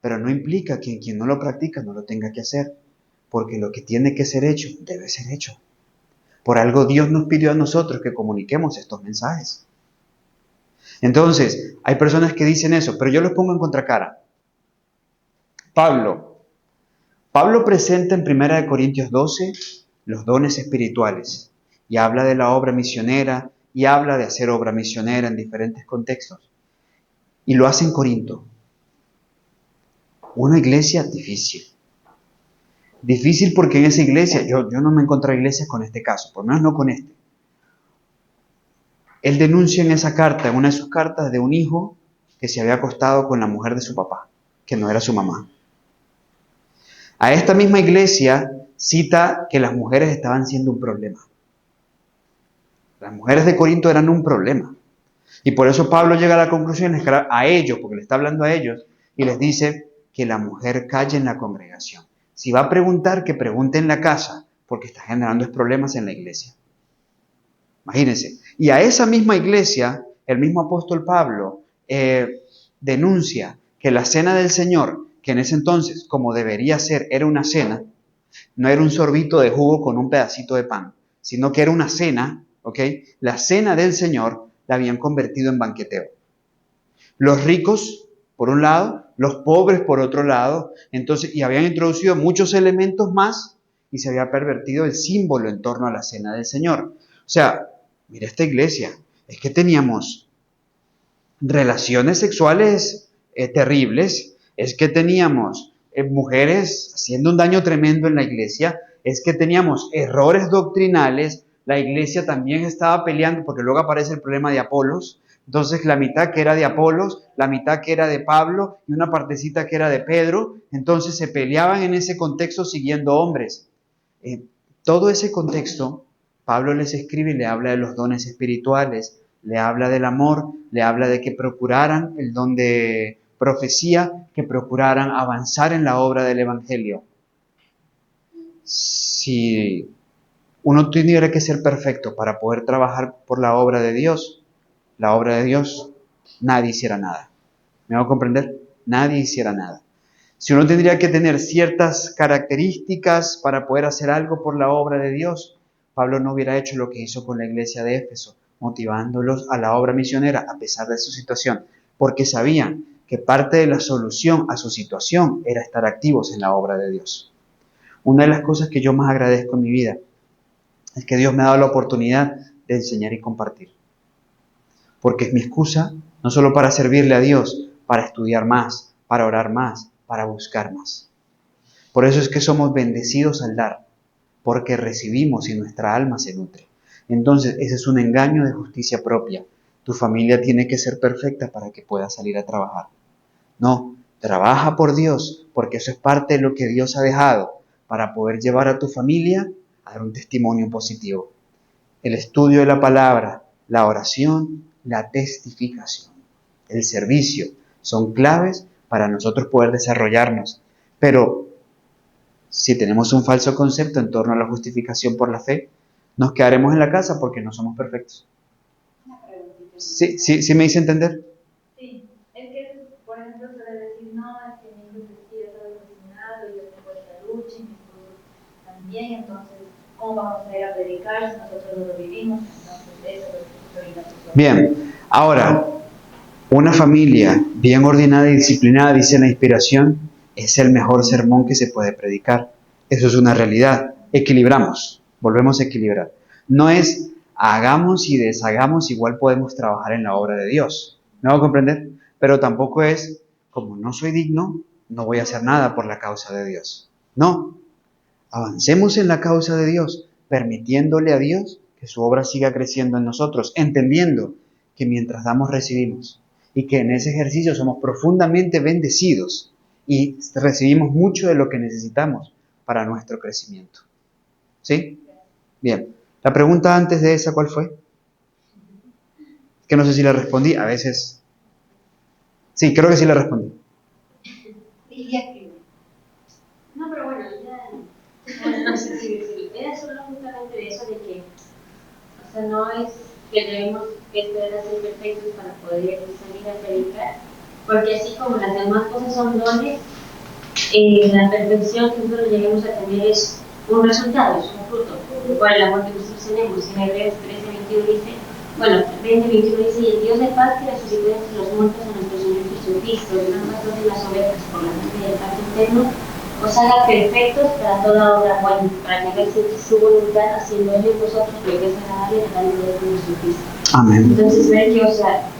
Pero no implica que quien no lo practica no lo tenga que hacer, porque lo que tiene que ser hecho, debe ser hecho. Por algo Dios nos pidió a nosotros que comuniquemos estos mensajes. Entonces, hay personas que dicen eso, pero yo los pongo en contracara. Pablo presenta en 1 Corintios 12 los dones espirituales y habla de la obra misionera y habla de hacer obra misionera en diferentes contextos. Y lo hace en Corinto. Una iglesia difícil. Difícil porque en esa iglesia, yo no me encontré iglesias con este caso, por lo menos no con este. Él denuncia en esa carta, en una de sus cartas, de un hijo que se había acostado con la mujer de su papá, que no era su mamá. A esta misma iglesia cita que las mujeres estaban siendo un problema. Las mujeres de Corinto eran un problema. Y por eso Pablo llega a la conclusión a ellos, porque le está hablando a ellos, y les dice que la mujer calle en la congregación. Si va a preguntar, que pregunte en la casa, porque está generando problemas en la iglesia. Imagínense. Y a esa misma iglesia, el mismo apóstol Pablo denuncia que la cena del Señor, que en ese entonces, como debería ser, era una cena, no era un sorbito de jugo con un pedacito de pan, sino que era una cena, ¿ok? La cena del Señor la habían convertido en banqueteo. Los ricos, por un lado, los pobres, por otro lado, entonces, y habían introducido muchos elementos más y se había pervertido el símbolo en torno a la cena del Señor. O sea, mira esta iglesia, es que teníamos relaciones sexuales terribles, es que teníamos mujeres haciendo un daño tremendo en la iglesia, es que teníamos errores doctrinales, la iglesia también estaba peleando, porque luego aparece el problema de Apolos, entonces la mitad que era de Apolos, la mitad que era de Pablo y una partecita que era de Pedro, entonces se peleaban en ese contexto siguiendo hombres. Todo ese contexto, Pablo les escribe y le habla de los dones espirituales, le habla del amor, le habla de que procuraran el don de profecía, que procuraran avanzar en la obra del Evangelio. Si uno tuviera que ser perfecto para poder trabajar por la obra de Dios, nadie hiciera nada. ¿Me hago comprender? Nadie hiciera nada. Si uno tendría que tener ciertas características para poder hacer algo por la obra de Dios, Pablo no hubiera hecho lo que hizo con la iglesia de Éfeso, motivándolos a la obra misionera a pesar de su situación, porque sabían que parte de la solución a su situación era estar activos en la obra de Dios. Una de las cosas que yo más agradezco en mi vida es que Dios me ha dado la oportunidad de enseñar y compartir. Porque es mi excusa no solo para servirle a Dios, para estudiar más, para orar más, para buscar más. Por eso es que somos bendecidos al dar, porque recibimos y nuestra alma se nutre. Entonces, ese es un engaño de justicia propia. Tu familia tiene que ser perfecta para que puedas salir a trabajar. No, trabaja por Dios, porque eso es parte de lo que Dios ha dejado para poder llevar a tu familia a dar un testimonio positivo. El estudio de la palabra, la oración, la testificación, el servicio, son claves para nosotros poder desarrollarnos. Pero si tenemos un falso concepto en torno a la justificación por la fe, nos quedaremos en la casa porque no somos perfectos. ¿Sí me hice entender? Sí, es que, por ejemplo, suele decir, no, es que mi hijo se quiere todo cocinado, yo tengo esta lucha, y mi esposo también, entonces, ¿cómo vamos a ir a predicar si nosotros no lo vivimos? Entonces, eso es lo que estoy. Bien, ahora, una familia bien ordenada y disciplinada, dice la inspiración, es el mejor sermón que se puede predicar. Eso es una realidad. Equilibramos, volvemos a equilibrar. No es hagamos y deshagamos, igual podemos trabajar en la obra de Dios. ¿Me hago comprender? Pero tampoco es, como no soy digno, no voy a hacer nada por la causa de Dios. No, avancemos en la causa de Dios, permitiéndole a Dios que su obra siga creciendo en nosotros, entendiendo que mientras damos recibimos y que en ese ejercicio somos profundamente bendecidos y recibimos mucho de lo que necesitamos para nuestro crecimiento. ¿Sí? Bien. La pregunta antes de esa, ¿cuál fue? Que no sé si la respondí, a veces... Sí, creo que sí la respondí. No, pero bueno, ya no sé si decirlo. Era solo justamente de eso de que, o sea, no es que debemos esperar a ser perfectos para poder salir a predicar, porque así como las demás cosas son dones, la perfección que nosotros lleguemos a tener es un resultado, es un fruto, por el amor que nosotros tenemos. En Hebreos 13:21 dice, bueno, 20:21 dice, y el Dios de paz que resucitó entre los muertos a nuestro Señor Jesucristo, y no pasó de las ovejas por la mente del pacto eterno, os haga perfectos para toda obra buena, para que hagáis su voluntad, haciendo Él en vosotros lo que es agradable a la gloria de Jesucristo. Amén. Entonces, ver que, o sea,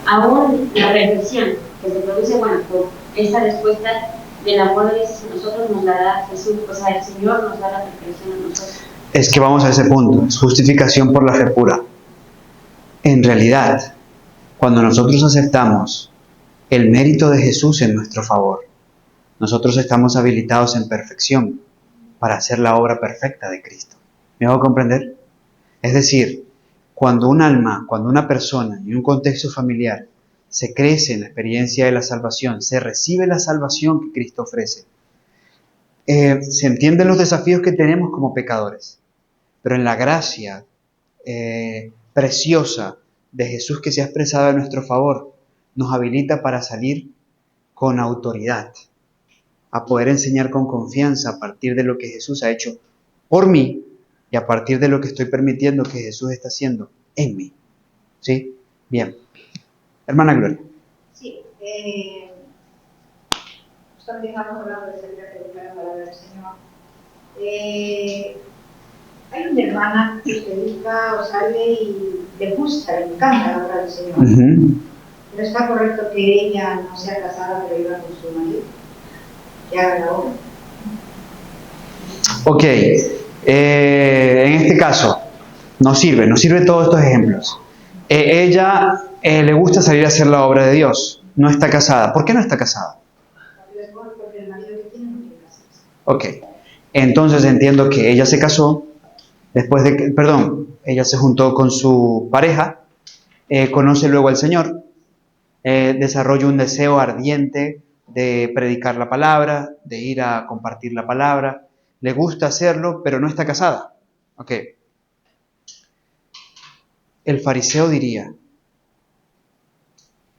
aún la perfección que se produce, bueno, por esta respuesta del amor de Dios a nosotros nos la da Jesús, o sea, el Señor nos da la perfección a nosotros. Es que vamos a ese punto, es justificación por la fe pura. En realidad, cuando nosotros aceptamos el mérito de Jesús en nuestro favor, nosotros estamos habilitados en perfección para hacer la obra perfecta de Cristo. ¿Me hago comprender? Es decir, cuando un alma, cuando una persona en un contexto familiar se crece en la experiencia de la salvación, se recibe la salvación que Cristo ofrece, se entienden los desafíos que tenemos como pecadores, pero en la gracia preciosa de Jesús que se ha expresado a nuestro favor, nos habilita para salir con autoridad, a poder enseñar con confianza a partir de lo que Jesús ha hecho por mí y a partir de lo que estoy permitiendo que Jesús está haciendo en mí. ¿Sí? Bien. Hermana Gloria. Sí, justamente estamos hablando de predicar la palabra del Señor. Hay una hermana que predica o sale y le gusta, le encanta la palabra del Señor. Pero está correcto que ella no sea casada, pero viva con su marido, que haga la obra. Ok, en este caso, nos sirve todos estos ejemplos. Ella le gusta salir a hacer la obra de Dios, no está casada. ¿Por qué no está casada? Porque el marido que tiene no quiere casarse. Ok, entonces entiendo que ella se casó, después de que, ella se juntó con su pareja, conoce luego al Señor, desarrolla un deseo ardiente de predicar la palabra, de ir a compartir la palabra, le gusta hacerlo, pero no está casada. Ok. El fariseo diría,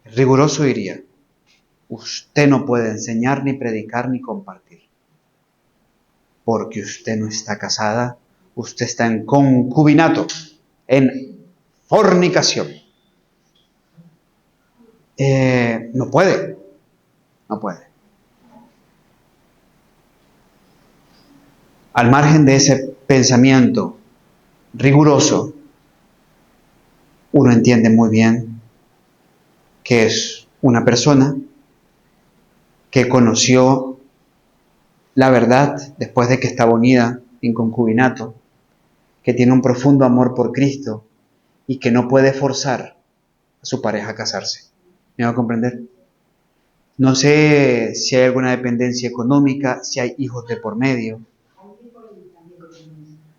el riguroso diría, usted no puede enseñar, ni predicar, ni compartir, porque usted no está casada, usted está en concubinato, en fornicación. No puede. Al margen de ese pensamiento riguroso, uno entiende muy bien que es una persona que conoció la verdad después de que estaba unida en concubinato, que tiene un profundo amor por Cristo y que no puede forzar a su pareja a casarse. ¿Me va a comprender? No sé si hay alguna dependencia económica, si hay hijos de por medio.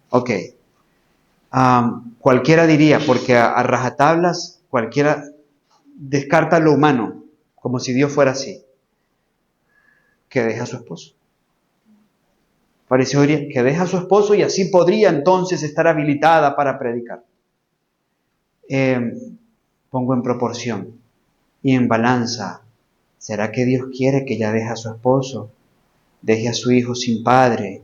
Ok. Cualquiera diría, porque a rajatablas, cualquiera descarta lo humano, como si Dios fuera así, que deja a su esposo. Fariseo diría que deja a su esposo y así podría entonces estar habilitada para predicar. Pongo en proporción y en balanza. ¿Será que Dios quiere que ella deje a su esposo, deje a su hijo sin padre,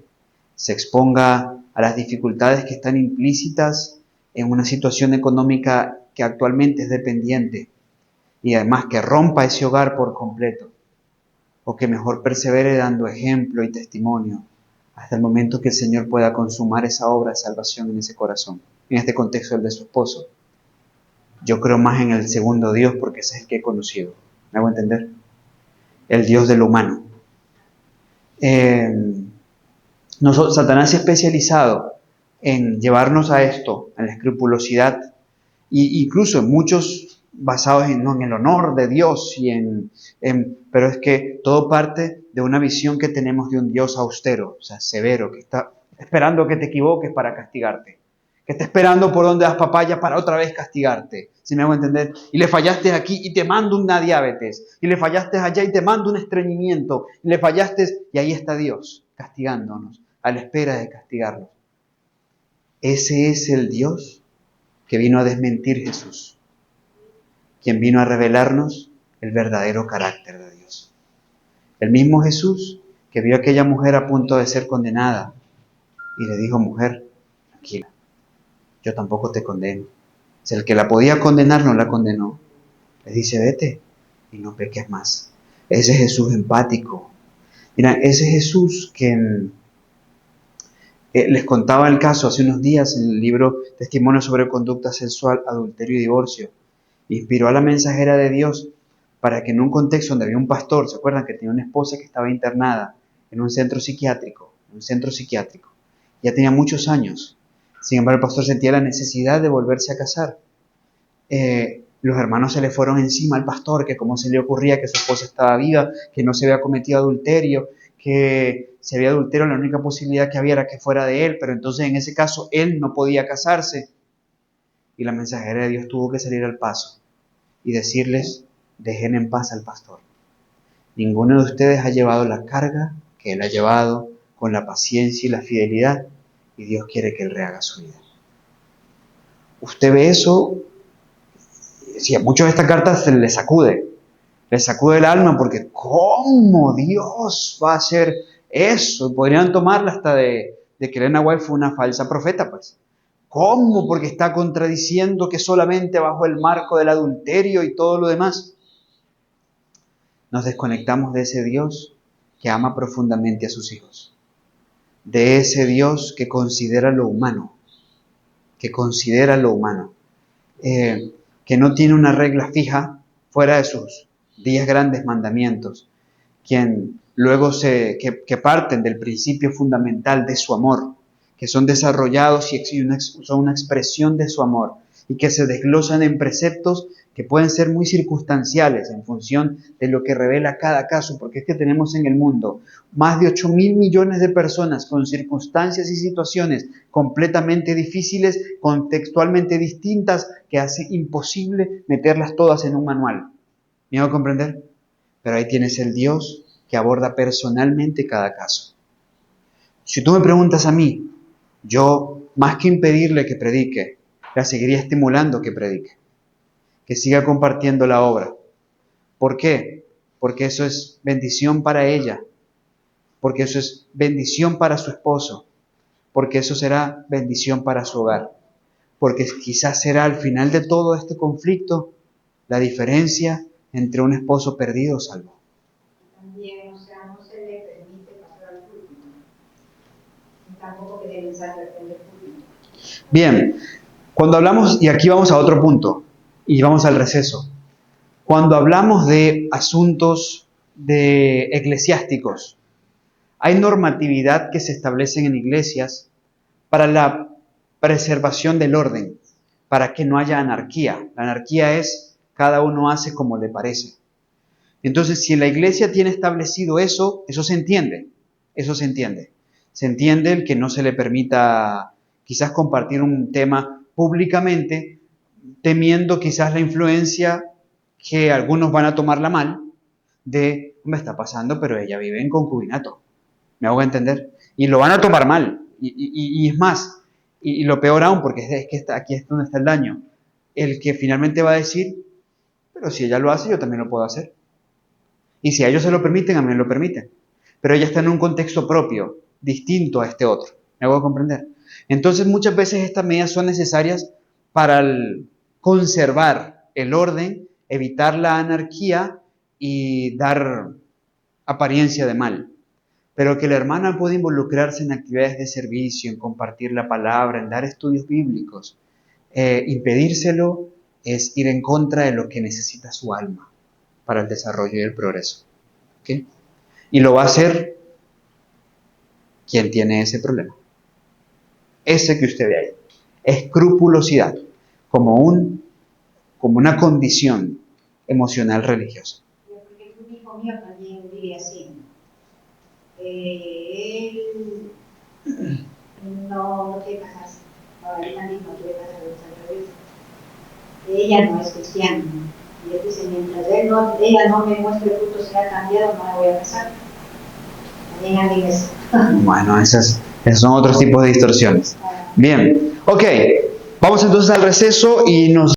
se exponga a las dificultades que están implícitas en una situación económica que actualmente es dependiente y además que rompa ese hogar por completo? o que mejor persevere dando ejemplo y testimonio hasta el momento que el Señor pueda consumar esa obra de salvación en ese corazón, en este contexto el de su esposo. Yo creo más en el segundo Dios porque ese es el que he conocido. ¿Me hago entender? El Dios de lo humano. Satanás se ha especializado en llevarnos a esto, a la escrupulosidad, e incluso en muchos basados en el honor de Dios, pero es que todo parte de una visión que tenemos de un Dios austero, o sea, severo, que está esperando que te equivoques para castigarte, que está esperando por donde das papaya para otra vez castigarte, ¿sí me hago entender? Y le fallaste aquí y te mando una diabetes, y le fallaste allá y te mando un estreñimiento, y le fallaste y ahí está Dios castigándonos, a la espera de castigarnos. Ese es el Dios que vino a desmentir Jesús, quien vino a revelarnos el verdadero carácter de Dios. El mismo Jesús que vio a aquella mujer a punto de ser condenada y le dijo: mujer, tranquila, yo tampoco te condeno. Si el que la podía condenar no la condenó, le dice: vete y no peques más. Ese Jesús empático. Mira, ese Jesús que les contaba el caso hace unos días en el libro Testimonio sobre conducta sexual, adulterio y divorcio. Inspiró a la mensajera de Dios para que en un contexto donde había un pastor, ¿se acuerdan? Que tenía una esposa que estaba internada en un centro psiquiátrico, ya tenía muchos años. Sin embargo, el pastor sentía la necesidad de volverse a casar. Los hermanos se le fueron encima al pastor, que cómo se le ocurría que su esposa estaba viva, que no se había cometido adulterio, que si había adulterio la única posibilidad que había era que fuera de él, pero entonces en ese caso él no podía casarse. Y la mensajera de Dios tuvo que salir al paso y decirles: dejen en paz al pastor. Ninguno de ustedes ha llevado la carga que él ha llevado con la paciencia y la fidelidad, y Dios quiere que él rehaga su vida. Usted ve eso, si a muchos de esta carta se les sacude el alma, porque ¿cómo Dios va a hacer eso? Podrían tomarla hasta de que Elena White fue una falsa profeta, pues. ¿Cómo? Porque está contradiciendo que solamente bajo el marco del adulterio y todo lo demás. Nos desconectamos de ese Dios que ama profundamente a sus hijos, de ese Dios que considera lo humano, que no tiene una regla fija fuera de sus 10 grandes mandamientos, quien luego que parten del principio fundamental de su amor, que son desarrollados y son una expresión de su amor, y que se desglosan en preceptos que pueden ser muy circunstanciales en función de lo que revela cada caso, porque es que tenemos en el mundo más de 8.000 millones de personas con circunstancias y situaciones completamente difíciles, contextualmente distintas, que hace imposible meterlas todas en un manual. ¿Me hago comprender? Pero ahí tienes el Dios que aborda personalmente cada caso. Si tú me preguntas a mí, yo, más que impedirle que predique, la seguiría estimulando que predique, que siga compartiendo la obra. ¿Por qué? Porque eso es bendición para ella, porque eso es bendición para su esposo, porque eso será bendición para su hogar, porque quizás será al final de todo este conflicto la diferencia entre un esposo perdido o salvo. También, o sea, no se le permite pasar al público, tampoco que deben salir del público. Bien, cuando hablamos, y aquí vamos a otro punto, y vamos al receso. Cuando hablamos de asuntos eclesiásticos, hay normatividad que se establecen en iglesias para la preservación del orden, para que no haya anarquía. La anarquía es cada uno hace como le parece. Entonces, si la iglesia tiene establecido eso se entiende. Se entiende el que no se le permita quizás compartir un tema públicamente, temiendo quizás la influencia que algunos van a tomarla mal, me está pasando, pero ella vive en concubinato. ¿Me hago entender? Y lo van a tomar mal. Y es más, y lo peor aún, porque es que aquí es donde está el daño. El que finalmente va a decir: pero si ella lo hace, yo también lo puedo hacer. Y si a ellos se lo permiten, a mí me lo permiten. Pero ella está en un contexto propio, distinto a este otro. ¿Me hago comprender? Entonces, muchas veces estas medidas son necesarias para conservar el orden, evitar la anarquía y dar apariencia de mal. Pero que la hermana pueda involucrarse en actividades de servicio, en compartir la palabra, en dar estudios bíblicos, impedírselo es ir en contra de lo que necesita su alma para el desarrollo y el progreso. ¿Okay? Y lo va a hacer quien tiene ese problema. Ese que usted ve ahí. Escrupulosidad, como una condición emocional religiosa. Porque un hijo mío también vive así. Él no quiere casarse. Ahora, él también no quiere casarse al revés. Ella no es cristiana. Y él dice, mientras ella no me muestre frutos que ha cambiado, no me voy a casar. También alguien es. Bueno, esos son otros tipos de distorsiones. Bien, ok, vamos entonces al receso y nos